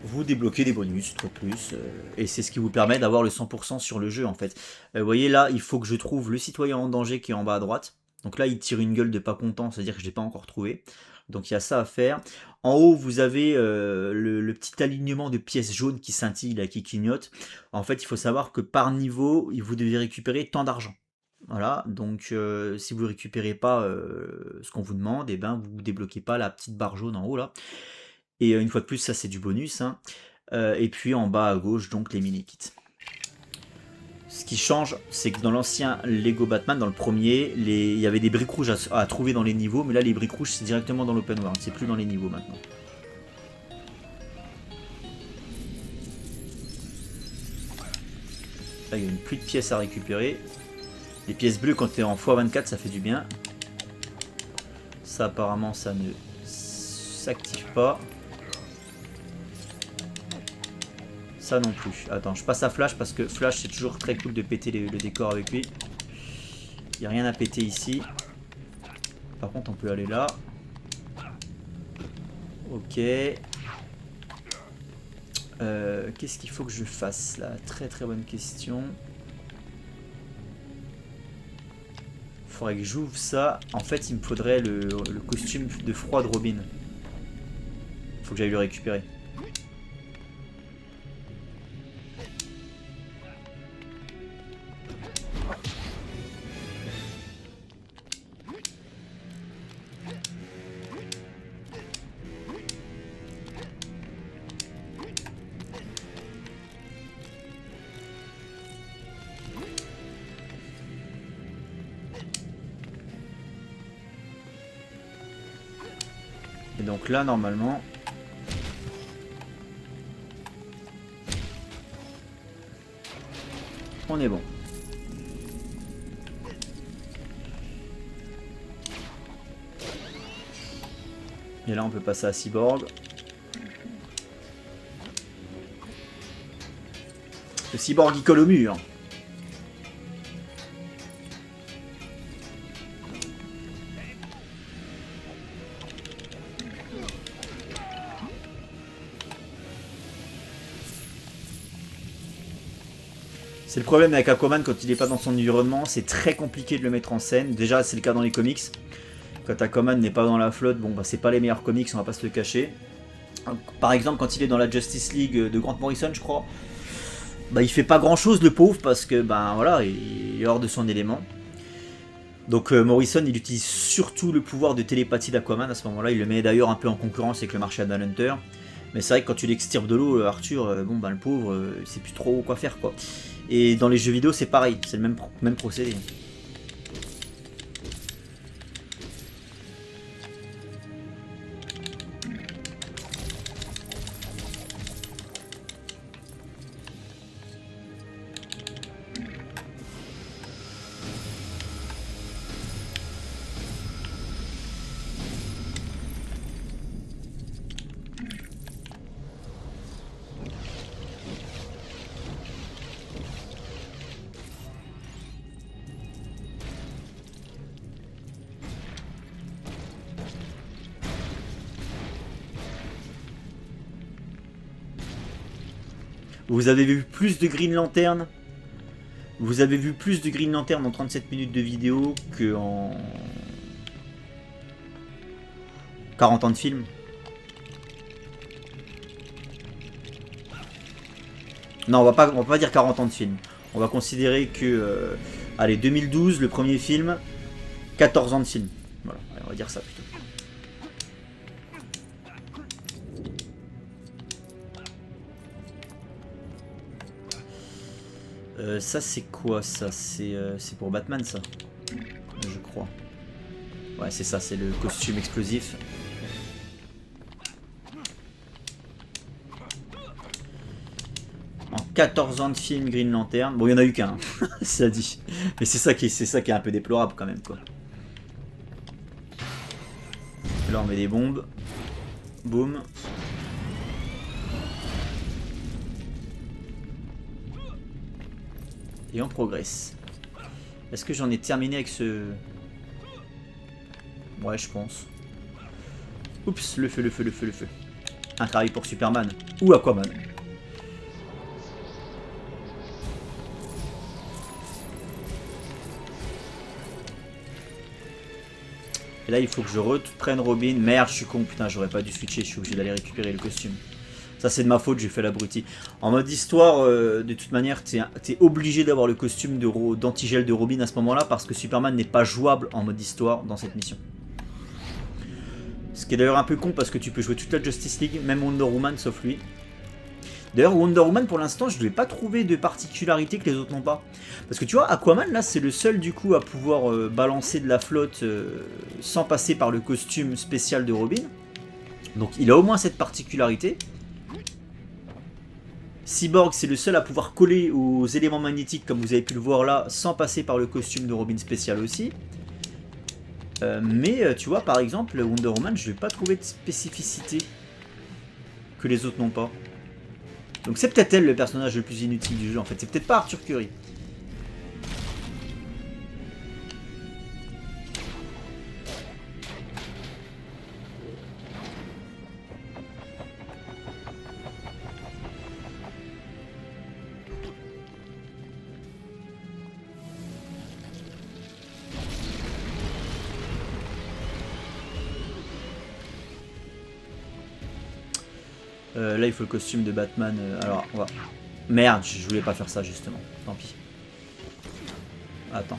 vous débloquez des bonus, trop plus. Et c'est ce qui vous permet d'avoir le 100% sur le jeu, en fait. Vous voyez, là, il faut que je trouve le citoyen en danger qui est en bas à droite. Donc là, il tire une gueule de pas content, c'est-à-dire que je ne l'ai pas encore trouvé. Donc il y a ça à faire. En haut, vous avez le petit alignement de pièces jaunes qui scintillent, là, qui clignotent. En fait, il faut savoir que par niveau, vous devez récupérer tant d'argent. Voilà, donc si vous ne récupérez pas ce qu'on vous demande, et ben, vous ne débloquez pas la petite barre jaune en haut là. Et une fois de plus, ça c'est du bonus. Hein. Et puis en bas à gauche, donc les mini-kits. Ce qui change, c'est que dans l'ancien Lego Batman, dans le premier, il y avait des briques rouges à trouver dans les niveaux, mais là les briques rouges c'est directement dans l'open world, c'est plus dans les niveaux maintenant. Là il y a une pluie de pièces à récupérer. Les pièces bleues quand tu es en x24 ça fait du bien. Ça apparemment ça ne s'active pas. Ça non plus. Attends, je passe à Flash parce que Flash c'est toujours très cool de péter le décor avec lui. Il n'y a rien à péter ici. Par contre on peut aller là. Ok. Qu'est-ce qu'il faut que je fasse là? Très très bonne question. Faudrait que j'ouvre ça. En fait il me faudrait le costume de froid de Robin. Faut que j'aille le récupérer. Et donc là normalement on est bon. Et là on peut passer à Cyborg. Le Cyborg il colle au mur. C'est le problème avec Aquaman quand il n'est pas dans son environnement, c'est très compliqué de le mettre en scène. Déjà c'est le cas dans les comics. Quand Aquaman n'est pas dans la flotte, bon bah c'est pas les meilleurs comics, on va pas se le cacher. Par exemple quand il est dans la Justice League de Grant Morrison je crois, bah il fait pas grand chose le pauvre parce que ben voilà il est hors de son élément. Donc Morrison il utilise surtout le pouvoir de télépathie d'Aquaman à ce moment là, il le met d'ailleurs un peu en concurrence avec le marché à Hunter. Mais c'est vrai que quand tu l'extirpes de l'eau, Arthur, bon ben le pauvre, il sait plus trop quoi faire quoi. Et dans les jeux vidéo c'est pareil, c'est le même procédé. Vous avez vu plus de Green Lantern. Vous avez vu plus de Green Lantern en 37 minutes de vidéo que en 40 ans de film. Non, on va pas dire 40 ans de film. On va considérer que allez, 2012 le premier film, 14 ans de film. Voilà, allez, on va dire ça plutôt. Ça c'est quoi ça? C'est pour Batman ça, je crois. Ouais c'est ça, c'est le costume explosif. En 14 ans de film Green Lantern, bon il y en a eu qu'un, ça dit. Mais c'est ça qui est un peu déplorable quand même quoi. Là on met des bombes, boum. Et on progresse. Est-ce que j'en ai terminé avec ce... Ouais, je pense. Oups, le feu. Un travail pour Superman. Ou Aquaman. Et là, il faut que je reprenne Robin. Merde, je suis con. Putain, j'aurais pas dû switcher. Je suis obligé d'aller récupérer le costume. Ça c'est de ma faute, j'ai fait l'abruti. En mode histoire, de toute manière, t'es obligé d'avoir le costume d'antigel de Robin à ce moment-là parce que Superman n'est pas jouable en mode histoire dans cette mission. Ce qui est d'ailleurs un peu con parce que tu peux jouer toute la Justice League, même Wonder Woman sauf lui. D'ailleurs Wonder Woman pour l'instant je ne lui ai pas trouvé de particularité que les autres n'ont pas. Parce que tu vois Aquaman là c'est le seul du coup à pouvoir balancer de la flotte sans passer par le costume spécial de Robin. Donc il a au moins cette particularité. Cyborg, c'est le seul à pouvoir coller aux éléments magnétiques, comme vous avez pu le voir là, sans passer par le costume de Robin spécial aussi. Mais tu vois, par exemple, Wonder Woman, je vais pas trouver de spécificité que les autres n'ont pas. Donc c'est peut-être elle le personnage le plus inutile du jeu en fait. C'est peut-être pas Arthur Curry. Là il faut le costume de Batman. Alors on va... Merde, je voulais pas faire ça justement. Tant pis. Attends.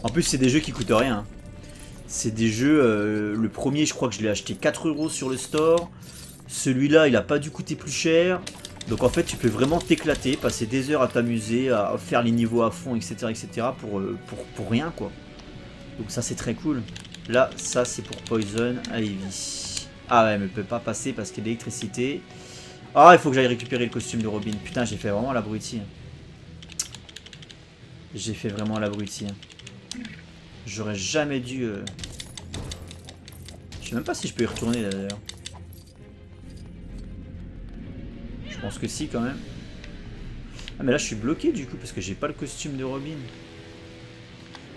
En plus c'est des jeux qui coûtent rien. Hein. C'est des jeux... le premier je crois que je l'ai acheté 4 € sur le store. Celui-là il a pas dû coûter plus cher. Donc en fait tu peux vraiment t'éclater, passer des heures à t'amuser, à faire les niveaux à fond, etc. pour rien quoi. Donc ça c'est très cool. Là ça c'est pour Poison Ivy. Ah ouais mais elle peut pas passer parce qu'il y a de l'électricité. Ah il faut que j'aille récupérer le costume de Robin. Putain j'ai fait vraiment l'abruti. J'ai fait vraiment l'abruti. J'aurais jamais dû... Je sais même pas si je peux y retourner là d'ailleurs. Je pense que si quand même. Ah mais là je suis bloqué du coup parce que j'ai pas le costume de Robin.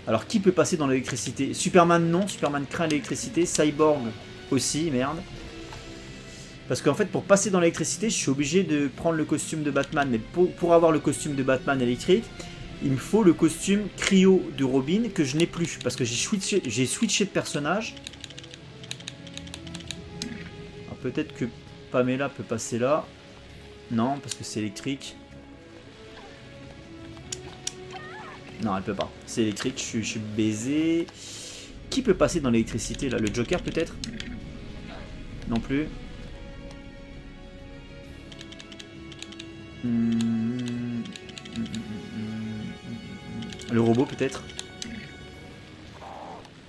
Alors qui peut passer dans l'électricité? Superman non, Superman craint l'électricité. Cyborg aussi, merde. Parce qu'en fait pour passer dans l'électricité je suis obligé de prendre le costume de Batman. Mais pour avoir le costume de Batman électrique, il me faut le costume cryo de Robin que je n'ai plus. Parce que j'ai switché de personnage. Alors peut-être que Pamela peut passer là. Non, parce que c'est électrique. Non, elle peut pas. C'est électrique, je suis baisé. Qui peut passer dans l'électricité là? Le Joker peut-être? Non plus. Le robot peut-être?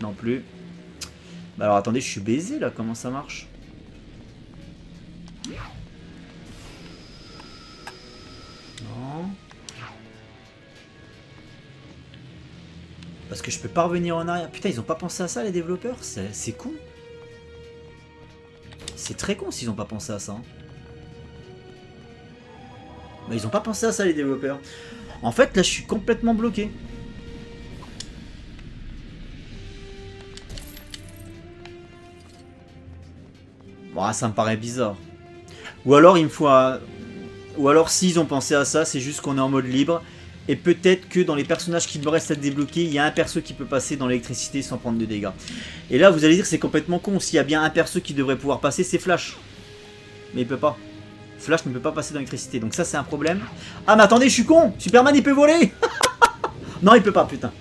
Non plus. Bah alors attendez, je suis baisé là, comment ça marche? Parce que je peux pas revenir en arrière. Putain, ils ont pas pensé à ça les développeurs. C'est con. C'est très con s'ils ont pas pensé à ça. Hein. Bah, ils ont pas pensé à ça les développeurs. En fait, là, je suis complètement bloqué. Bon, ça me paraît bizarre. Ou alors, il me faut un... Ou alors, s'ils ont pensé à ça, c'est juste qu'on est en mode libre. Et peut-être que dans les personnages qui me restent à débloquer, il y a un perso qui peut passer dans l'électricité sans prendre de dégâts. Et là, vous allez dire que c'est complètement con. S'il y a bien un perso qui devrait pouvoir passer, c'est Flash. Mais il peut pas. Flash ne peut pas passer dans l'électricité. Donc ça, c'est un problème. Ah, mais attendez, je suis con. Superman, il peut voler. Non, il peut pas, putain.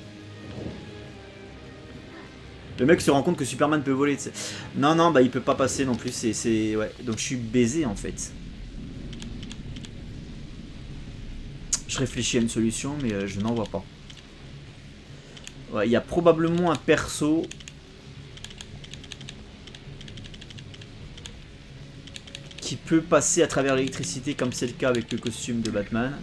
Le mec se rend compte que Superman peut voler. T'sais. Non, non, bah il peut pas passer non plus. Ouais. Donc je suis baisé, en fait. Je réfléchis à une solution, mais je n'en vois pas. Ouais, il y a probablement un perso qui peut passer à travers l'électricité, comme c'est le cas avec le costume de Batman.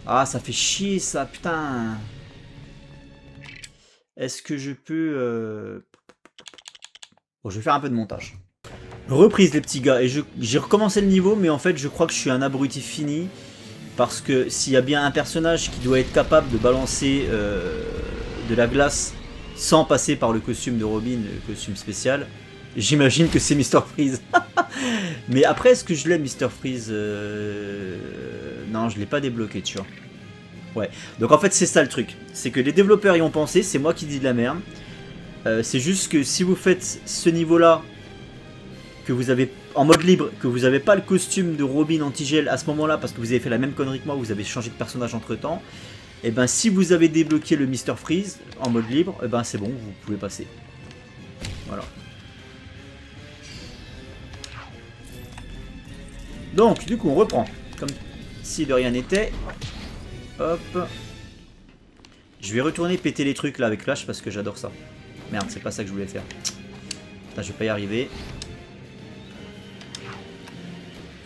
Ah, ça fait chier ça, putain. Est-ce que je peux... Bon, je vais faire un peu de montage. Reprise les petits gars, et j'ai recommencé le niveau, mais en fait je crois que je suis un abruti fini, parce que s'il y a bien un personnage qui doit être capable de balancer de la glace sans passer par le costume de Robin, le costume spécial, j'imagine que c'est Mr. Freeze. Mais après, est-ce que je l'ai Mr. Freeze? Non, je l'ai pas débloqué, tu vois. Ouais, donc en fait c'est ça le truc, c'est que les développeurs y ont pensé, c'est moi qui dis de la merde. C'est juste que si vous faites ce niveau là, que vous avez en mode libre, que vous n'avez pas le costume de Robin anti-gel à ce moment-là, parce que vous avez fait la même connerie que moi, vous avez changé de personnage entre temps, et ben si vous avez débloqué le Mr. Freeze en mode libre, et ben c'est bon, vous pouvez passer. Voilà. Donc, du coup, on reprend, comme si de rien n'était. Hop. Je vais retourner péter les trucs là avec Flash parce que j'adore ça. Merde, c'est pas ça que je voulais faire. Putain, je vais pas y arriver.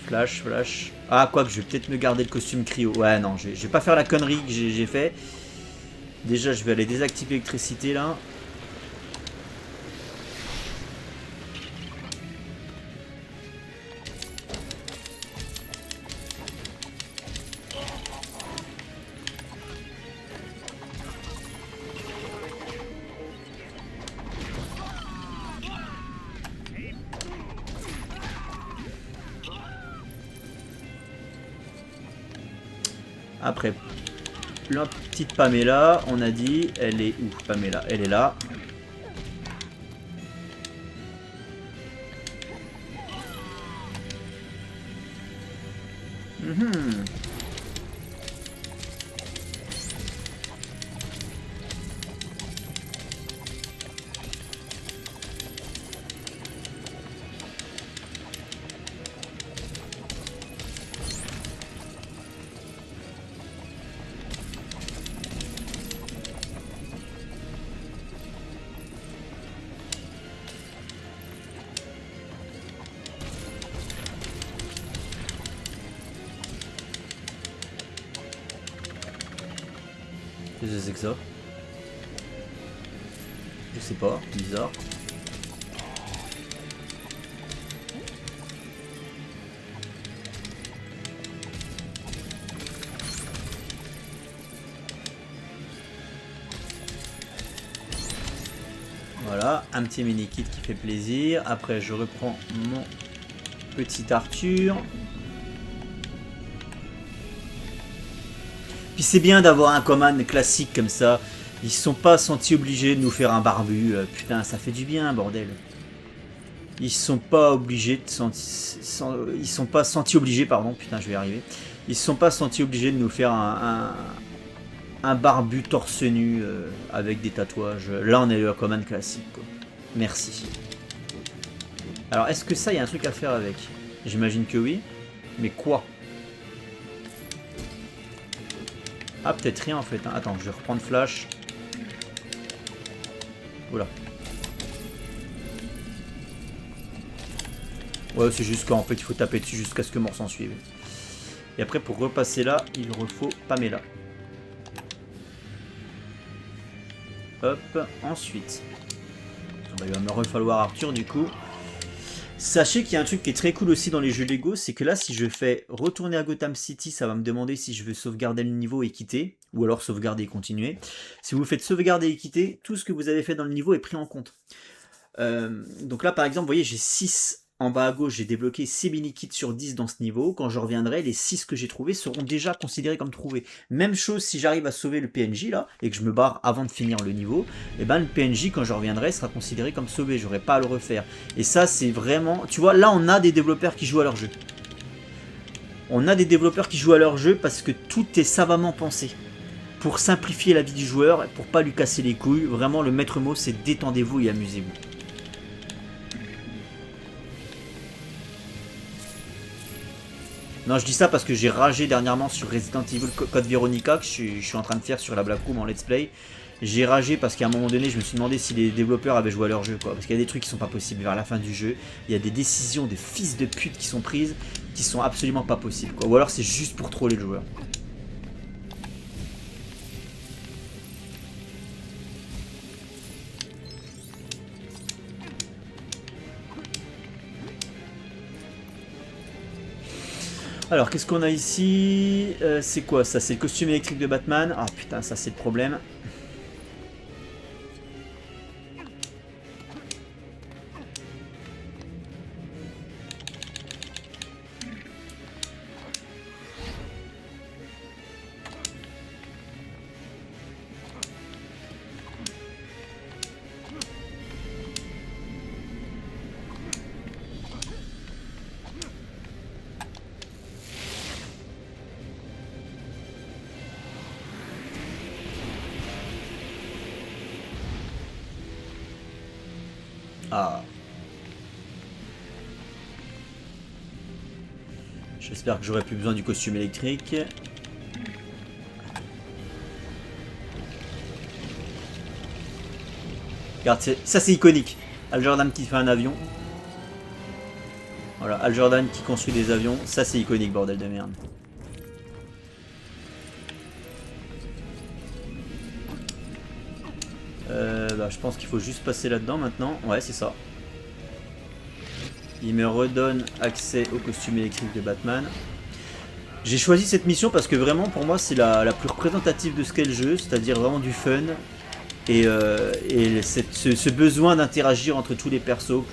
Flash, flash. Ah, quoi que je vais peut-être me garder le costume cryo. Ouais, non, je vais pas faire la connerie que j'ai fait. Déjà, je vais aller désactiver l'électricité là. Après, la petite Pamela, on a dit, elle est où Pamela? Elle est là. Qu'est-ce que c'est que ça? Je sais pas, bizarre. Voilà, un petit mini kit qui fait plaisir. Après, je reprends mon petit Arthur. Puis c'est bien d'avoir un command classique comme ça. Ils se sont pas sentis obligés de nous faire un barbu. Putain, ça fait du bien, bordel. Ils se sont pas obligés de ils sont pas sentis obligés, pardon. Putain, je vais y arriver. Ils se sont pas sentis obligés de nous faire un barbu torse nu avec des tatouages. Là, on est le command classique, quoi. Merci. Alors, est-ce que ça, il y a un truc à faire avec? J'imagine que oui. Mais quoi? Ah, peut-être rien en fait. Hein. Attends, je vais reprendre Flash. Oula. Ouais, c'est juste qu'en fait, il faut taper dessus jusqu'à ce que mort s'en suive. Et après, pour repasser là, il refaut Pamela. Hop, ensuite. Il va me refalloir Arthur du coup. Sachez qu'il y a un truc qui est très cool aussi dans les jeux Lego, c'est que là si je fais retourner à Gotham City, ça va me demander si je veux sauvegarder le niveau et quitter, ou alors sauvegarder et continuer. Si vous faites sauvegarder et quitter, tout ce que vous avez fait dans le niveau est pris en compte. Donc là par exemple, vous voyez j'ai 6 en bas à gauche, j'ai débloqué 6 mini-kits sur 10 dans ce niveau. Quand je reviendrai, les 6 que j'ai trouvés seront déjà considérés comme trouvés. Même chose si j'arrive à sauver le PNJ là, et que je me barre avant de finir le niveau, et ben le PNJ quand je reviendrai sera considéré comme sauvé, j'aurai pas à le refaire. Et ça c'est vraiment, tu vois, là on a des développeurs qui jouent à leur jeu. On a des développeurs qui jouent à leur jeu parce que tout est savamment pensé. Pour simplifier la vie du joueur, pour pas lui casser les couilles, vraiment le maître mot c'est détendez-vous et amusez-vous. Non, je dis ça parce que j'ai ragé dernièrement sur Resident Evil Code Veronica, que je suis en train de faire sur la Black Room en let's play. J'ai ragé parce qu'à un moment donné, je me suis demandé si les développeurs avaient joué à leur jeu, quoi. Parce qu'il y a des trucs qui sont pas possibles vers la fin du jeu. Il y a des décisions de fils de pute qui sont prises, qui sont absolument pas possibles, quoi. Ou alors c'est juste pour troller le joueur. Alors, qu'est-ce qu'on a ici? C'est quoi ça? C'est le costume électrique de Batman. Ah putain, ça c'est le problème. Ah. J'espère que j'aurai plus besoin du costume électrique. Regarde, ça c'est iconique. Hal Jordan qui fait un avion. Voilà, Hal Jordan qui construit des avions. Ça c'est iconique, bordel de merde. Bah, je pense qu'il faut juste passer là-dedans maintenant. Ouais, c'est ça. Il me redonne accès au costume électrique de Batman. J'ai choisi cette mission parce que vraiment pour moi c'est la plus représentative de ce qu'est le jeu, c'est-à-dire vraiment du fun et ce besoin d'interagir entre tous les persos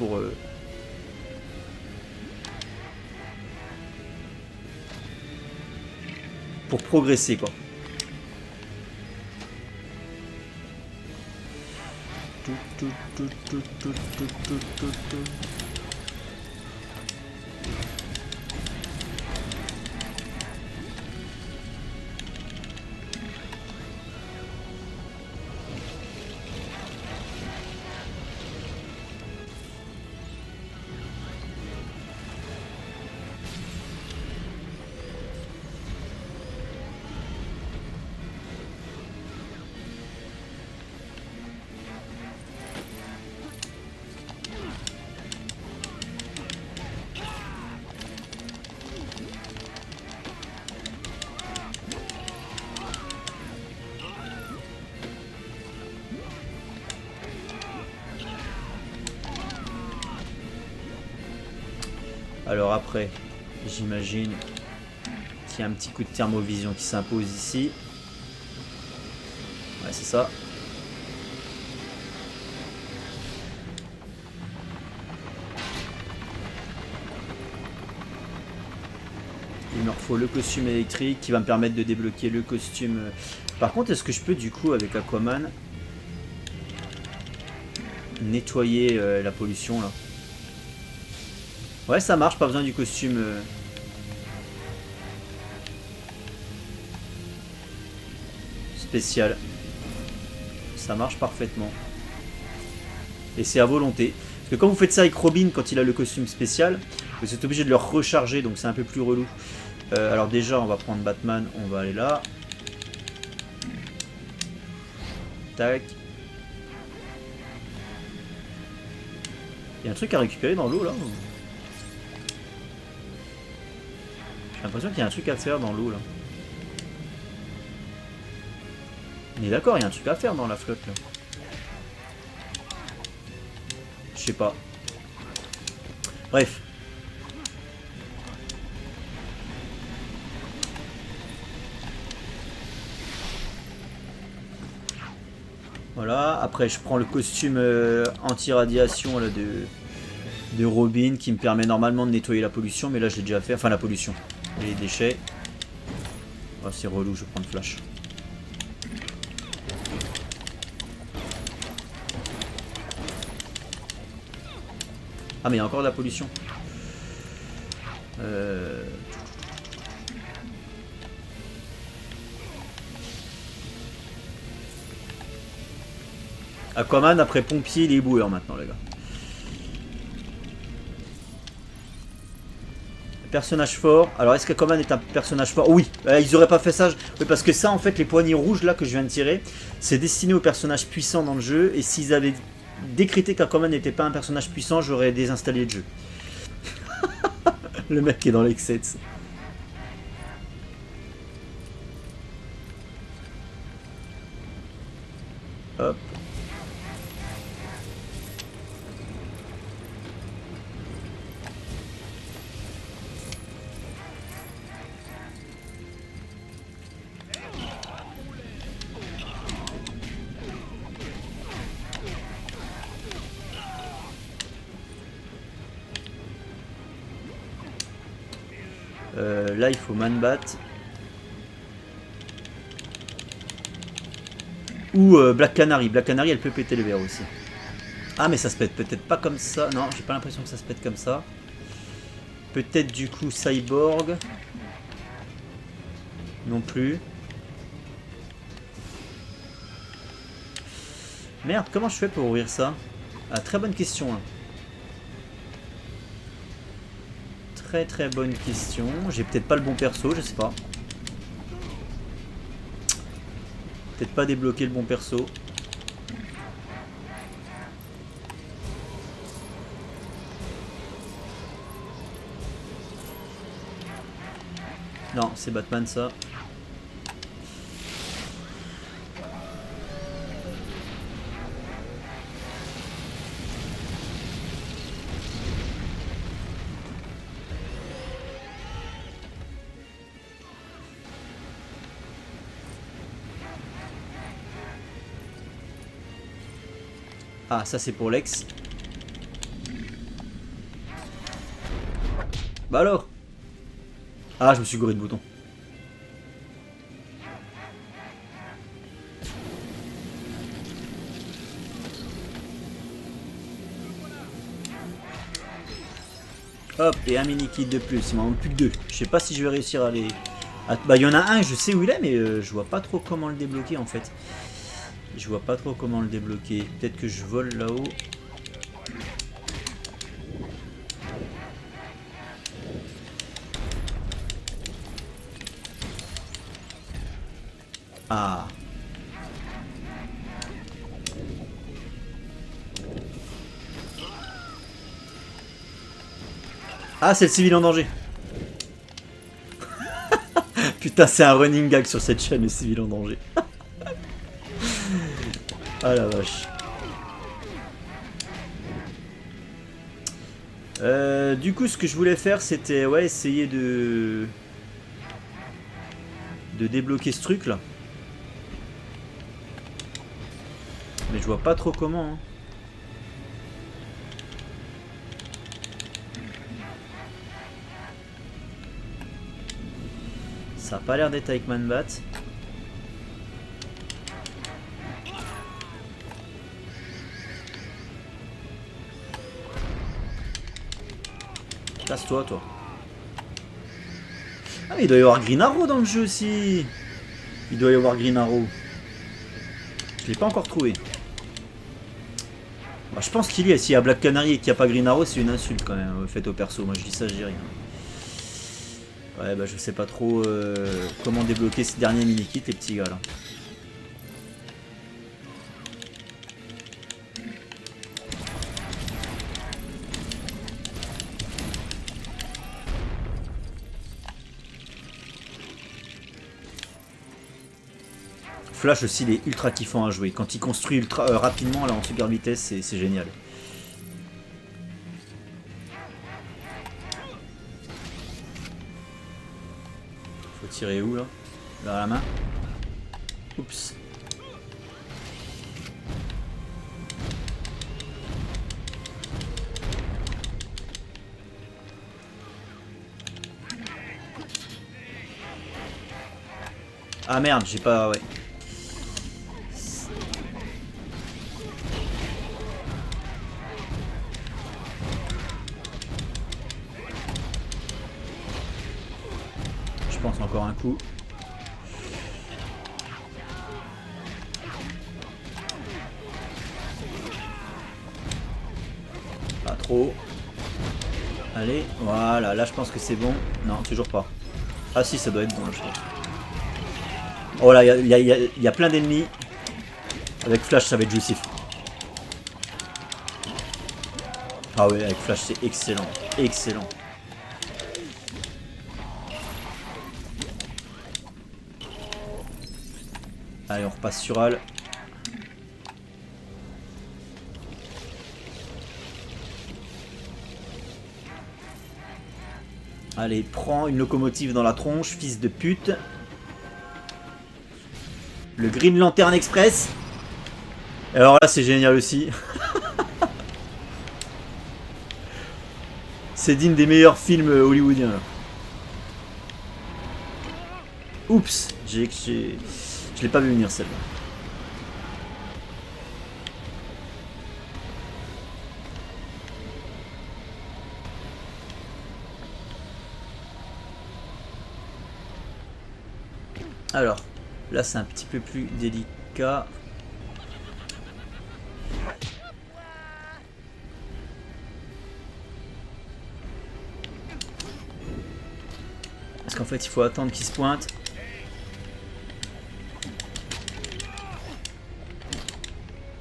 pour progresser quoi. Alors après, j'imagine qu'il y a un petit coup de thermovision qui s'impose ici. Ouais, c'est ça. Il me faut le costume électrique qui va me permettre de débloquer le costume. Par contre, est-ce que je peux du coup avec Aquaman nettoyer la pollution là? Ouais, ça marche, pas besoin du costume. Spécial. Ça marche parfaitement. Et c'est à volonté. Parce que quand vous faites ça avec Robin, quand il a le costume spécial, vous êtes obligé de le recharger, donc c'est un peu plus relou. Alors déjà, on va prendre Batman, on va aller là. Tac. Il y a un truc à récupérer dans l'eau là. J'ai l'impression qu'il y a un truc à faire dans l'eau là. On est d'accord, il y a un truc à faire dans la flotte là. Je sais pas. Bref. Voilà, après je prends le costume anti-radiation là de Robin qui me permet normalement de nettoyer la pollution, mais là je l'ai déjà fait, enfin la pollution. Et les déchets. Oh, c'est relou, je vais prendre Flash. Ah mais il y a encore de la pollution. Aquaman après pompier, il est éboueur maintenant les gars. Personnage fort. Alors est-ce qu'Aquaman est un personnage fort? Oui, ils auraient pas fait ça. Oui, parce que ça en fait les poignées rouges là que je viens de tirer, c'est destiné aux personnages puissants dans le jeu. Et s'ils avaient décrété qu'Aquaman n'était pas un personnage puissant, j'aurais désinstallé le jeu. Le mec qui est dans l'excès. Hop. Là il faut Man-Bat. Ou Black Canary. Black Canary elle peut péter le verre aussi. Ah mais ça se pète peut-être pas comme ça. Non, j'ai pas l'impression que ça se pète comme ça. Peut-être du coup Cyborg. Non plus. Merde, comment je fais pour ouvrir ça? Ah, très bonne question. Hein. Très bonne question. J'ai peut-être pas le bon perso, je sais pas. Peut-être pas débloquer le bon perso. Non, c'est Batman ça. Ah, ça c'est pour Lex. Bah alors. Ah, je me suis gouré de boutons. Hop, et un mini kit de plus. Il m'en manque plus que 2. Je sais pas si je vais réussir à les... Bah, il y en a un, je sais où il est, mais je vois pas trop comment le débloquer en fait. Je vois pas trop comment le débloquer. Peut-être que je vole là-haut. Ah. Ah, c'est le civil en danger. Putain, c'est un running gag sur cette chaîne, le civil en danger. Ah la vache. Du coup, ce que je voulais faire, c'était ouais, essayer de débloquer ce truc là. Mais je vois pas trop comment. Hein. Ça a pas l'air d'être avec Man-Bat. Casse-toi, toi. Ah, mais il doit y avoir Green Arrow dans le jeu aussi. Il doit y avoir Green Arrow. Je l'ai pas encore trouvé. Bah, je pense qu'il y est. S'il y a Black Canary et qu'il n'y a pas Green Arrow, c'est une insulte quand même faite au perso. Moi je dis ça, je dis rien. Ouais, bah je sais pas trop comment débloquer ces derniers mini-kits, les petits gars là. Flash aussi, il est ultra kiffant à jouer. Quand il construit ultra rapidement là en super vitesse, c'est génial. Faut tirer où là? Vers la main. Oups. Ah merde, j'ai pas... ouais. Je pense encore un coup. Pas trop. Allez, voilà, là je pense que c'est bon. Non, toujours pas. Ah si, ça doit être bon, je pense. Oh là, il y a plein d'ennemis. Avec Flash, ça va être jouissif. Ah ouais, avec Flash, c'est excellent. Excellent. Allez, on repasse sur Al. Allez, prends une locomotive dans la tronche, fils de pute. Le Green Lantern Express. Et alors là, c'est génial aussi. C'est digne des meilleurs films hollywoodiens. Là. Oups, je l'ai pas vu venir celle-là. Alors, là c'est un petit peu plus délicat. Parce qu'en fait il faut attendre qu'il se pointe.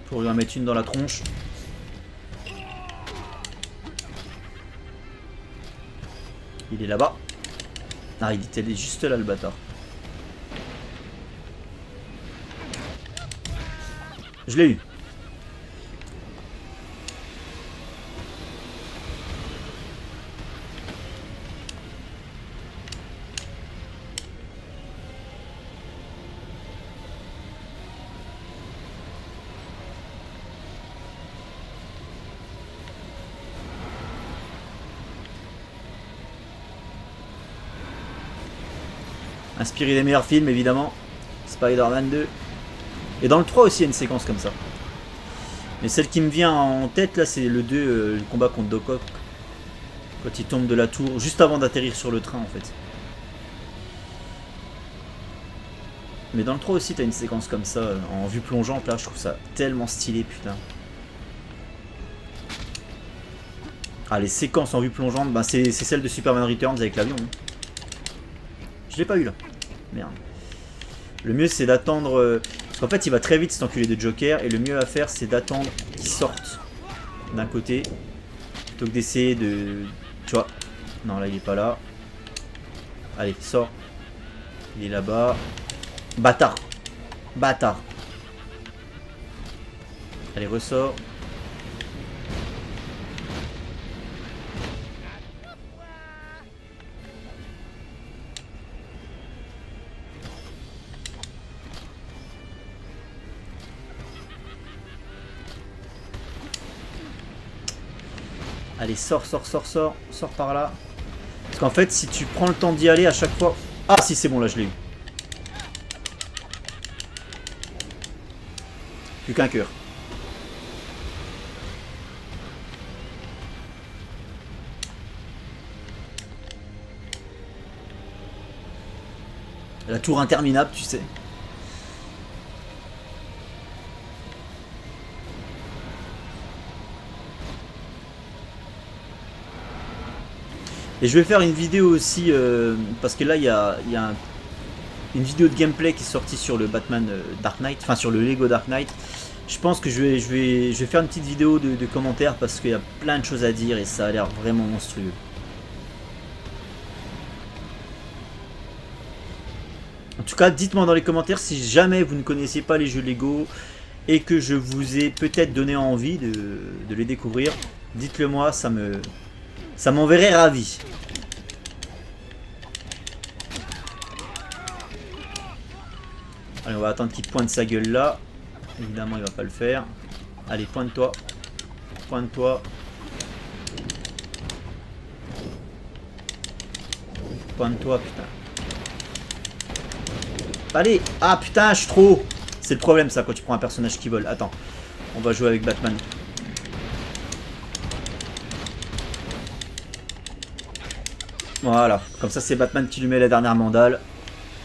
Pour lui en mettre une dans la tronche. Il est là-bas. Ah, il était juste là, le bâtard. Je l'ai eu. Inspiré des meilleurs films, évidemment. Spider-Man 2. Et dans le 3 aussi, il y a une séquence comme ça. Mais celle qui me vient en tête, là, c'est le 2, le combat contre Doc Ock. Quand il tombe de la tour, juste avant d'atterrir sur le train, en fait. Mais dans le 3 aussi, t'as une séquence comme ça, en vue plongeante, là, je trouve ça tellement stylé, putain. Ah, les séquences en vue plongeante, bah, c'est celle de Superman Returns avec l'avion. Hein. Je l'ai pas eu, là. Merde. Le mieux, c'est d'attendre... parce qu'en fait, il va très vite, cet enculé de Joker, et le mieux à faire, c'est d'attendre qu'il sorte d'un côté, plutôt que d'essayer de... Tu vois. Non, là, il est pas là. Allez, sors. Il est là-bas. Bâtard. Bâtard. Allez, ressort. Allez, sors, sors, sors, sors. Sors par là. Parce qu'en fait, si tu prends le temps d'y aller à chaque fois... Ah, si, c'est bon, là, je l'ai eu. Plus qu'un cœur. La tour interminable, tu sais. Et je vais faire une vidéo aussi, parce que là, il y a une vidéo de gameplay qui est sortie sur le Batman Dark Knight, enfin sur le Lego Dark Knight. Je pense que je vais faire une petite vidéo de commentaires parce qu'il y a plein de choses à dire et ça a l'air vraiment monstrueux. En tout cas, dites-moi dans les commentaires si jamais vous ne connaissiez pas les jeux Lego et que je vous ai peut-être donné envie de les découvrir. Dites-le moi, ça m'enverrait ravi. Allez, on va attendre qu'il pointe sa gueule là. Évidemment, il va pas le faire. Allez, pointe-toi. Pointe-toi. Pointe-toi, putain. Allez. Ah, putain, je suis trop haut. C'est le problème, ça, quand tu prends un personnage qui vole. Attends. On va jouer avec Batman. Voilà. Comme ça, c'est Batman qui lui met la dernière mandale.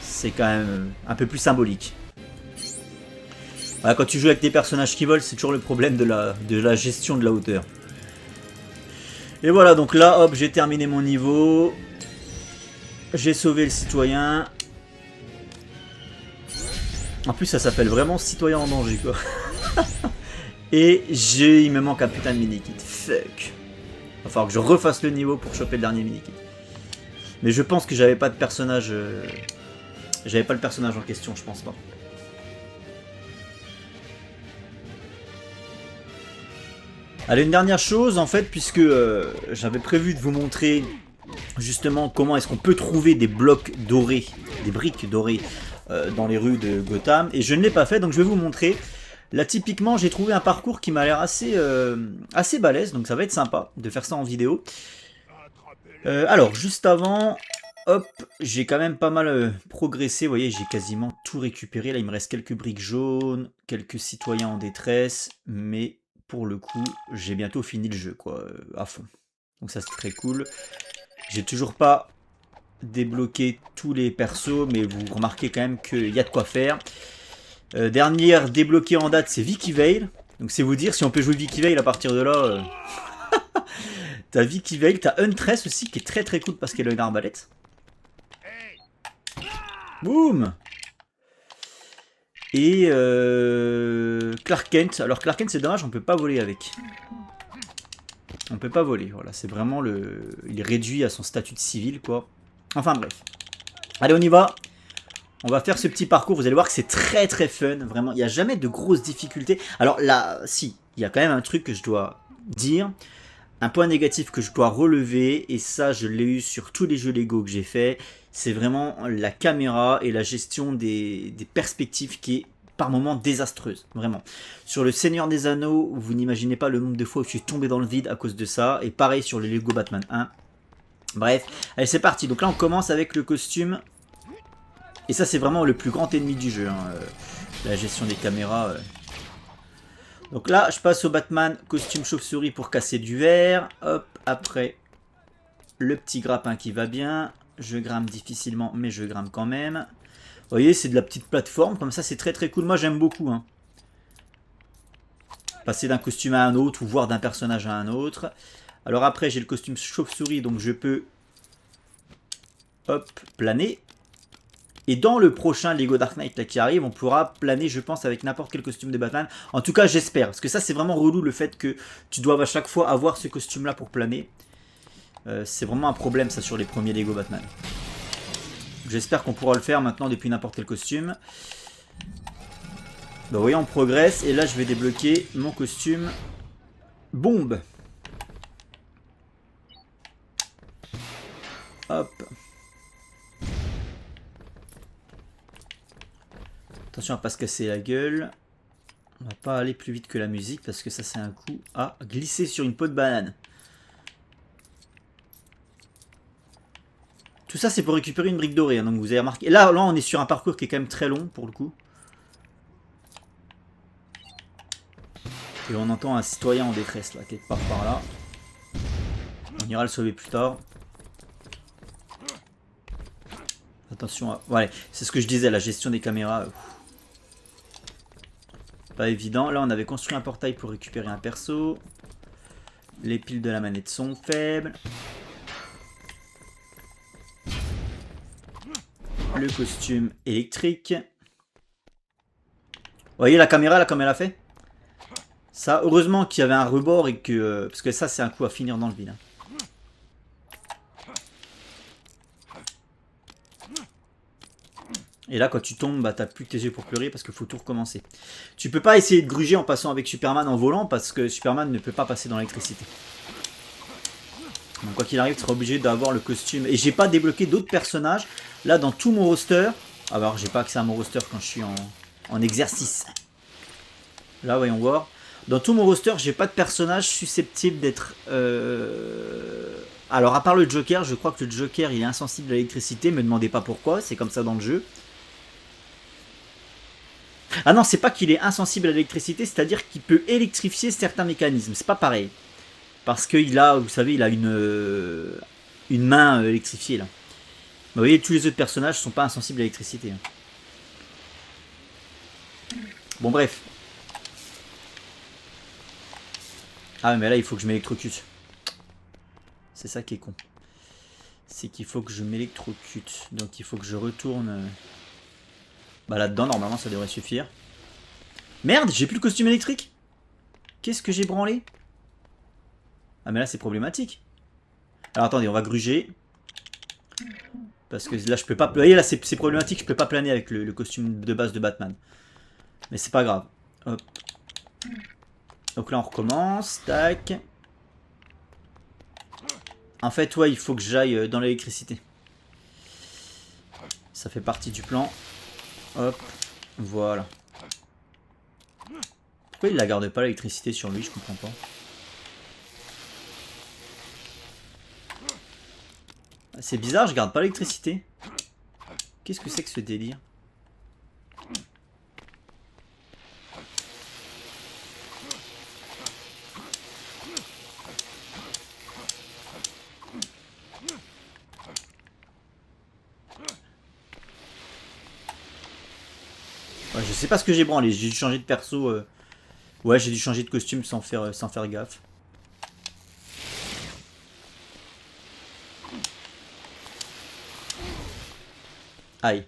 C'est quand même un peu plus symbolique. Voilà, quand tu joues avec des personnages qui volent, c'est toujours le problème de la gestion de la hauteur. Et voilà, donc là, hop, j'ai terminé mon niveau. J'ai sauvé le citoyen. En plus, ça s'appelle vraiment citoyen en danger, quoi. Et il me manque un putain de mini-kit. Fuck. Il va falloir que je refasse le niveau pour choper le dernier mini-kit. Mais je pense que j'avais pas de personnage... J'avais pas le personnage en question, je pense pas. Allez, une dernière chose, en fait, puisque j'avais prévu de vous montrer justement comment est-ce qu'on peut trouver des blocs dorés, des briques dorées dans les rues de Gotham. Et je ne l'ai pas fait, donc je vais vous montrer. Là, typiquement, j'ai trouvé un parcours qui m'a l'air assez balèze, donc ça va être sympa de faire ça en vidéo. Alors, juste avant... Hop, j'ai quand même pas mal progressé, vous voyez, j'ai quasiment tout récupéré. Là, il me reste quelques briques jaunes, quelques citoyens en détresse, mais pour le coup, j'ai bientôt fini le jeu, quoi, à fond. Donc ça, c'est très cool. J'ai toujours pas débloqué tous les persos, mais vous remarquez quand même qu'il y a de quoi faire. Dernière débloquée en date, c'est Vicky Vale. Donc c'est vous dire si on peut jouer Vicky Vale à partir de là. T'as Vicky Vale, t'as Huntress aussi, qui est très très cool parce qu'elle a une arbalète. Boum. Et Clark Kent. Alors Clark Kent, c'est dommage, on peut pas voler avec. On peut pas voler, voilà, c'est vraiment le... Il est réduit à son statut de civil, quoi. Enfin bref. Allez, on y va. On va faire ce petit parcours. Vous allez voir que c'est très très fun. Vraiment, il n'y a jamais de grosses difficultés. Alors là, si, il y a quand même un truc que je dois dire. Un point négatif que je dois relever, et ça je l'ai eu sur tous les jeux Lego que j'ai fait, c'est vraiment la caméra et la gestion des perspectives qui est par moments désastreuse, vraiment. Sur le Seigneur des Anneaux, vous n'imaginez pas le nombre de fois où je suis tombé dans le vide à cause de ça, et pareil sur le Lego Batman 1. Bref, allez c'est parti, donc là on commence avec le costume, et ça c'est vraiment le plus grand ennemi du jeu, hein, la gestion des caméras. Donc là, je passe au Batman costume chauve-souris pour casser du verre. Hop, après, le petit grappin qui va bien. Je grimpe difficilement, mais je grimpe quand même. Vous voyez, c'est de la petite plateforme. Comme ça, c'est très très cool. Moi, j'aime beaucoup. Hein. Passer d'un costume à un autre ou voir d'un personnage à un autre. Alors après, j'ai le costume chauve-souris, donc je peux... Hop, planer. Et dans le prochain Lego Dark Knight là, qui arrive, on pourra planer, je pense, avec n'importe quel costume de Batman. En tout cas, j'espère. Parce que ça, c'est vraiment relou le fait que tu doives à chaque fois avoir ce costume-là pour planer. C'est vraiment un problème, ça, sur les premiers Lego Batman. J'espère qu'on pourra le faire maintenant depuis n'importe quel costume. Bah, vous voyez, on progresse. Et là, je vais débloquer mon costume bombe. Hop. Attention à pas se casser la gueule. On va pas aller plus vite que la musique parce que ça c'est un coup à glisser sur une peau de banane. Tout ça c'est pour récupérer une brique dorée, hein, donc vous avez remarqué. Là on est sur un parcours qui est quand même très long pour le coup. Et on entend un citoyen en détresse là, quelque part par là. On ira le sauver plus tard. Attention à... Ouais, c'est ce que je disais, la gestion des caméras. Pas évident. Là, on avait construit un portail pour récupérer un perso. Les piles de la manette sont faibles. Le costume électrique. Vous voyez la caméra, là, comme elle a fait? Ça, heureusement qu'il y avait un rebord et que... parce que ça, c'est un coup à finir dans le vide. Et là, quand tu tombes, bah, t'as plus que tes yeux pour pleurer parce qu'il faut tout recommencer. Tu peux pas essayer de gruger en passant avec Superman en volant parce que Superman ne peut pas passer dans l'électricité. Donc quoi qu'il arrive, tu seras obligé d'avoir le costume. Et j'ai pas débloqué d'autres personnages. Là, dans tout mon roster... Alors, j'ai pas accès à mon roster quand je suis en exercice. Là, voyons voir. Dans tout mon roster, j'ai pas de personnage susceptible d'être... Alors, à part le Joker, je crois que le Joker, il est insensible à l'électricité. Me demandez pas pourquoi, c'est comme ça dans le jeu. Ah non, c'est pas qu'il est insensible à l'électricité, c'est-à-dire qu'il peut électrifier certains mécanismes. C'est pas pareil. Parce qu'il a, vous savez, il a une main électrifiée là. Vous voyez, tous les autres personnages ne sont pas insensibles à l'électricité. Bon, bref. Ah, mais là, il faut que je m'électrocute. C'est ça qui est con. C'est qu'il faut que je m'électrocute. Donc, il faut que je retourne... Bah là-dedans, normalement, ça devrait suffire. Merde, j'ai plus le costume électrique. Qu'est-ce que j'ai branlé? Ah mais là, c'est problématique. Alors attendez, on va gruger. Parce que là, je peux pas... Vous voyez, là, c'est problématique. Je peux pas planer avec le costume de base de Batman. Mais c'est pas grave. Hop. Donc là, on recommence. Tac. En fait, ouais, il faut que j'aille dans l'électricité. Ça fait partie du plan. Hop, voilà. Pourquoi il la garde pas l'électricité sur lui? Je comprends pas. C'est bizarre, je garde pas l'électricité. Qu'est-ce que c'est que ce délire? Ouais, je sais pas ce que j'ai branlé, j'ai dû changer de perso. Ouais, j'ai dû changer de costume sans faire gaffe. Aïe.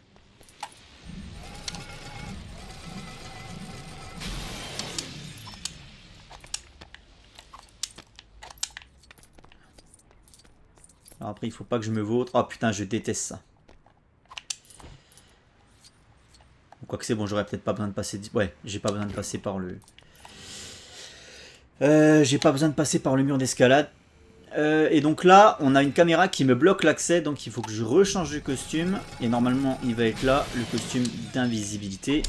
Alors après, il faut pas que je me vautre. Oh putain, je déteste ça. Quoique c'est bon, j'aurais peut-être pas besoin de passer... Ouais, j'ai pas besoin de passer par le... j'ai pas besoin de passer par le mur d'escalade. Et donc là, on a une caméra qui me bloque l'accès, donc il faut que je rechange de costume. Et normalement, il va être là, le costume d'invisibilité.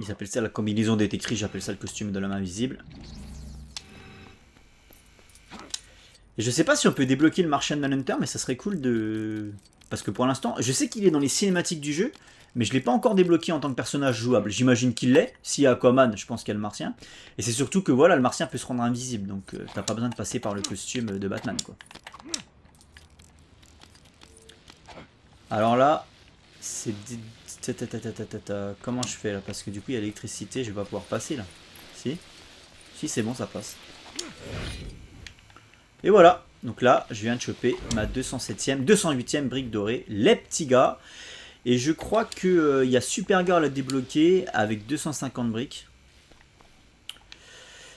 Ils appellent ça la combinaison détectrice, j'appelle ça le costume de l'homme invisible. Et je sais pas si on peut débloquer le Martian Manhunter, mais ça serait cool de... Parce que pour l'instant, je sais qu'il est dans les cinématiques du jeu, mais je l'ai pas encore débloqué en tant que personnage jouable. J'imagine qu'il l'est. S'il y a Aquaman, je pense qu'il y a le Martien. Et c'est surtout que voilà, le Martien peut se rendre invisible, donc t'as pas besoin de passer par le costume de Batman, quoi. Alors là, c'est... Comment je fais là? Parce que du coup, il y a l'électricité, je vais pas pouvoir passer là. Si? Si, c'est bon, ça passe. Et voilà. Donc là, je viens de choper ma 207e, 208e brique dorée, les petits gars. Et je crois qu'il y a Supergirl à débloquer avec 250 briques.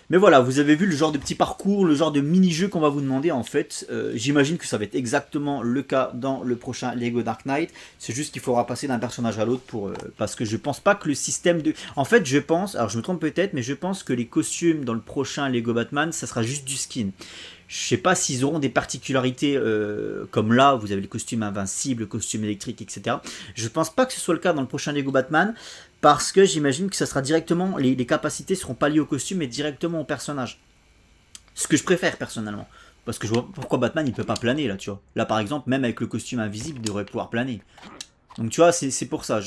Mais voilà, vous avez vu le genre de petit parcours, le genre de mini-jeu qu'on va vous demander en fait. J'imagine que ça va être exactement le cas dans le prochain Lego Dark Knight. C'est juste qu'il faudra passer d'un personnage à l'autre pour parce que je pense pas que le système de... En fait, je pense, alors je me trompe peut-être, mais je pense que les costumes dans le prochain Lego Batman, ça sera juste du skin. Je sais pas s'ils auront des particularités comme là, vous avez le costume invincible, le costume électrique, etc. Je pense pas que ce soit le cas dans le prochain Lego Batman, parce que j'imagine que ça sera directement, les capacités seront pas liées au costume, mais directement au personnage. Ce que je préfère personnellement. Parce que je vois pourquoi Batman il peut pas planer là, tu vois. Là par exemple, même avec le costume invisible, il devrait pouvoir planer. Donc tu vois, c'est pour ça,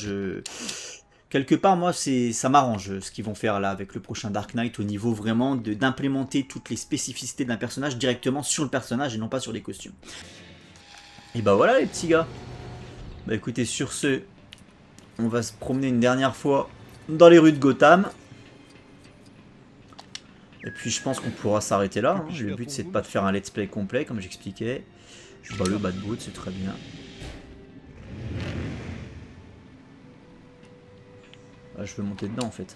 quelque part, moi, ça m'arrange ce qu'ils vont faire là avec le prochain Dark Knight au niveau vraiment d'implémenter toutes les spécificités d'un personnage directement sur le personnage et non pas sur les costumes. Et bah voilà les petits gars. Bah écoutez, sur ce, on va se promener une dernière fois dans les rues de Gotham. Et puis je pense qu'on pourra s'arrêter là. Hein. Le but c'est de pas de faire un let's play complet comme j'expliquais. Bah le bad boot c'est très bien. Ah, je veux monter dedans en fait.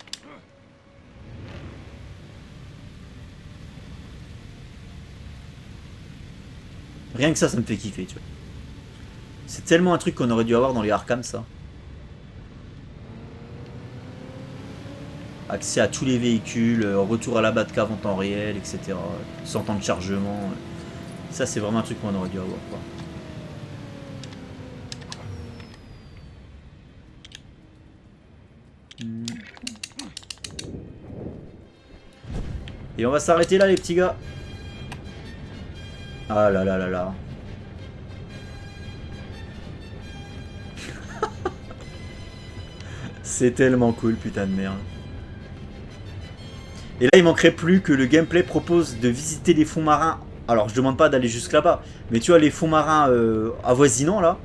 Rien que ça me fait kiffer, tu vois. C'est tellement un truc qu'on aurait dû avoir dans les Arkham, ça. Accès à tous les véhicules, retour à la Batcave en temps réel, etc. Sans temps de chargement. Ça, c'est vraiment un truc qu'on aurait dû avoir, quoi. Et on va s'arrêter là les petits gars. Ah là là là là. C'est tellement cool, putain de merde. Et là il manquerait plus que le gameplay propose de visiter les fonds marins. Alors je demande pas d'aller jusque là-bas, mais tu vois les fonds marins avoisinants là.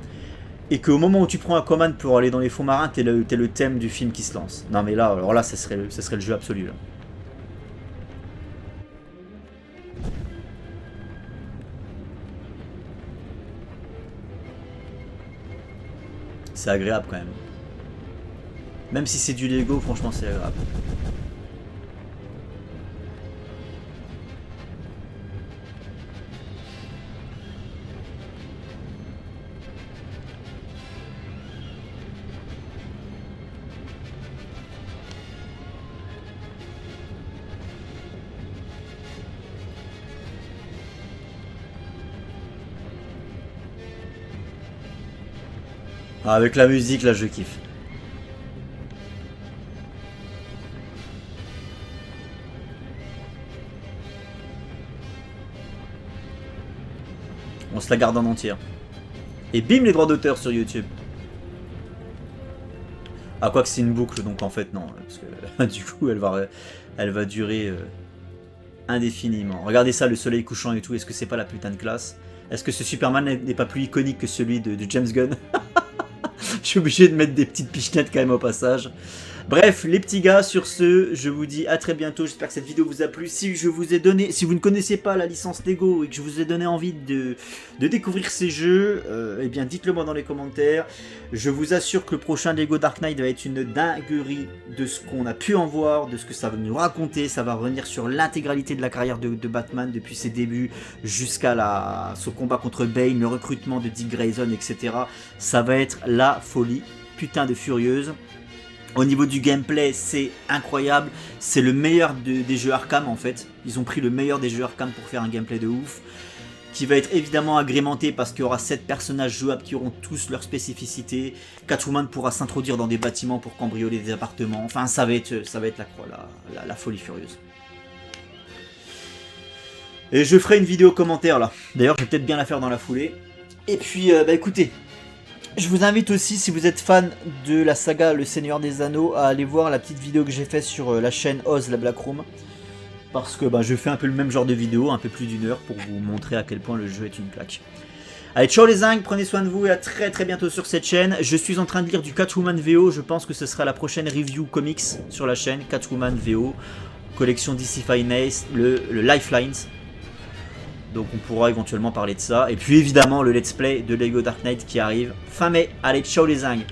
Et qu'au moment où tu prends un command pour aller dans les fonds marins, t'es le thème du film qui se lance. Non mais là, alors là ça serait le jeu absolu là. C'est agréable quand même. Même si c'est du Lego, franchement c'est agréable. Ah, avec la musique là je kiffe. On se la garde en entière. Et bim les droits d'auteur sur YouTube. Ah quoi que c'est une boucle donc en fait non. Parce que du coup elle va durer indéfiniment. Regardez ça, le soleil couchant et tout. Est-ce que c'est pas la putain de classe? Est-ce que ce Superman n'est pas plus iconique que celui de James Gunn? Je suis obligé de mettre des petites pichenettes quand même au passage. Bref, les petits gars, sur ce, je vous dis à très bientôt. J'espère que cette vidéo vous a plu. Si je vous ai donné, si vous ne connaissez pas la licence Lego et que je vous ai donné envie de découvrir ces jeux, eh bien dites-le moi dans les commentaires. Je vous assure que le prochain Lego Dark Knight va être une dinguerie de ce qu'on a pu en voir, de ce que ça va nous raconter. Ça va revenir sur l'intégralité de la carrière de Batman depuis ses débuts jusqu'à son combat contre Bane, le recrutement de Dick Grayson, etc. Ça va être la folie. putain de furieuse. Au niveau du gameplay, c'est incroyable. C'est le meilleur des jeux Arkham en fait. Ils ont pris le meilleur des jeux Arkham pour faire un gameplay de ouf. Qui va être évidemment agrémenté parce qu'il y aura 7 personnages jouables qui auront tous leurs spécificités. Catwoman pourra s'introduire dans des bâtiments pour cambrioler des appartements. Enfin, ça va être la folie furieuse. Et je ferai une vidéo commentaire là. D'ailleurs, je vais peut-être bien la faire dans la foulée. Et puis, bah écoutez, je vous invite aussi, si vous êtes fan de la saga Le Seigneur des Anneaux, à aller voir la petite vidéo que j'ai faite sur la chaîne Oz la Black Room. Parce que bah, je fais un peu le même genre de vidéo, un peu plus d'1 heure, pour vous montrer à quel point le jeu est une claque. Allez, ciao les zincs, prenez soin de vous et à très très bientôt sur cette chaîne. Je suis en train de lire du Catwoman VO, je pense que ce sera la prochaine review comics sur la chaîne. Catwoman VO, collection DC Finest, le Lifelines. Donc on pourra éventuellement parler de ça. Et puis évidemment le let's play de Lego Dark Knight qui arrive fin mai. Allez, ciao les zincs.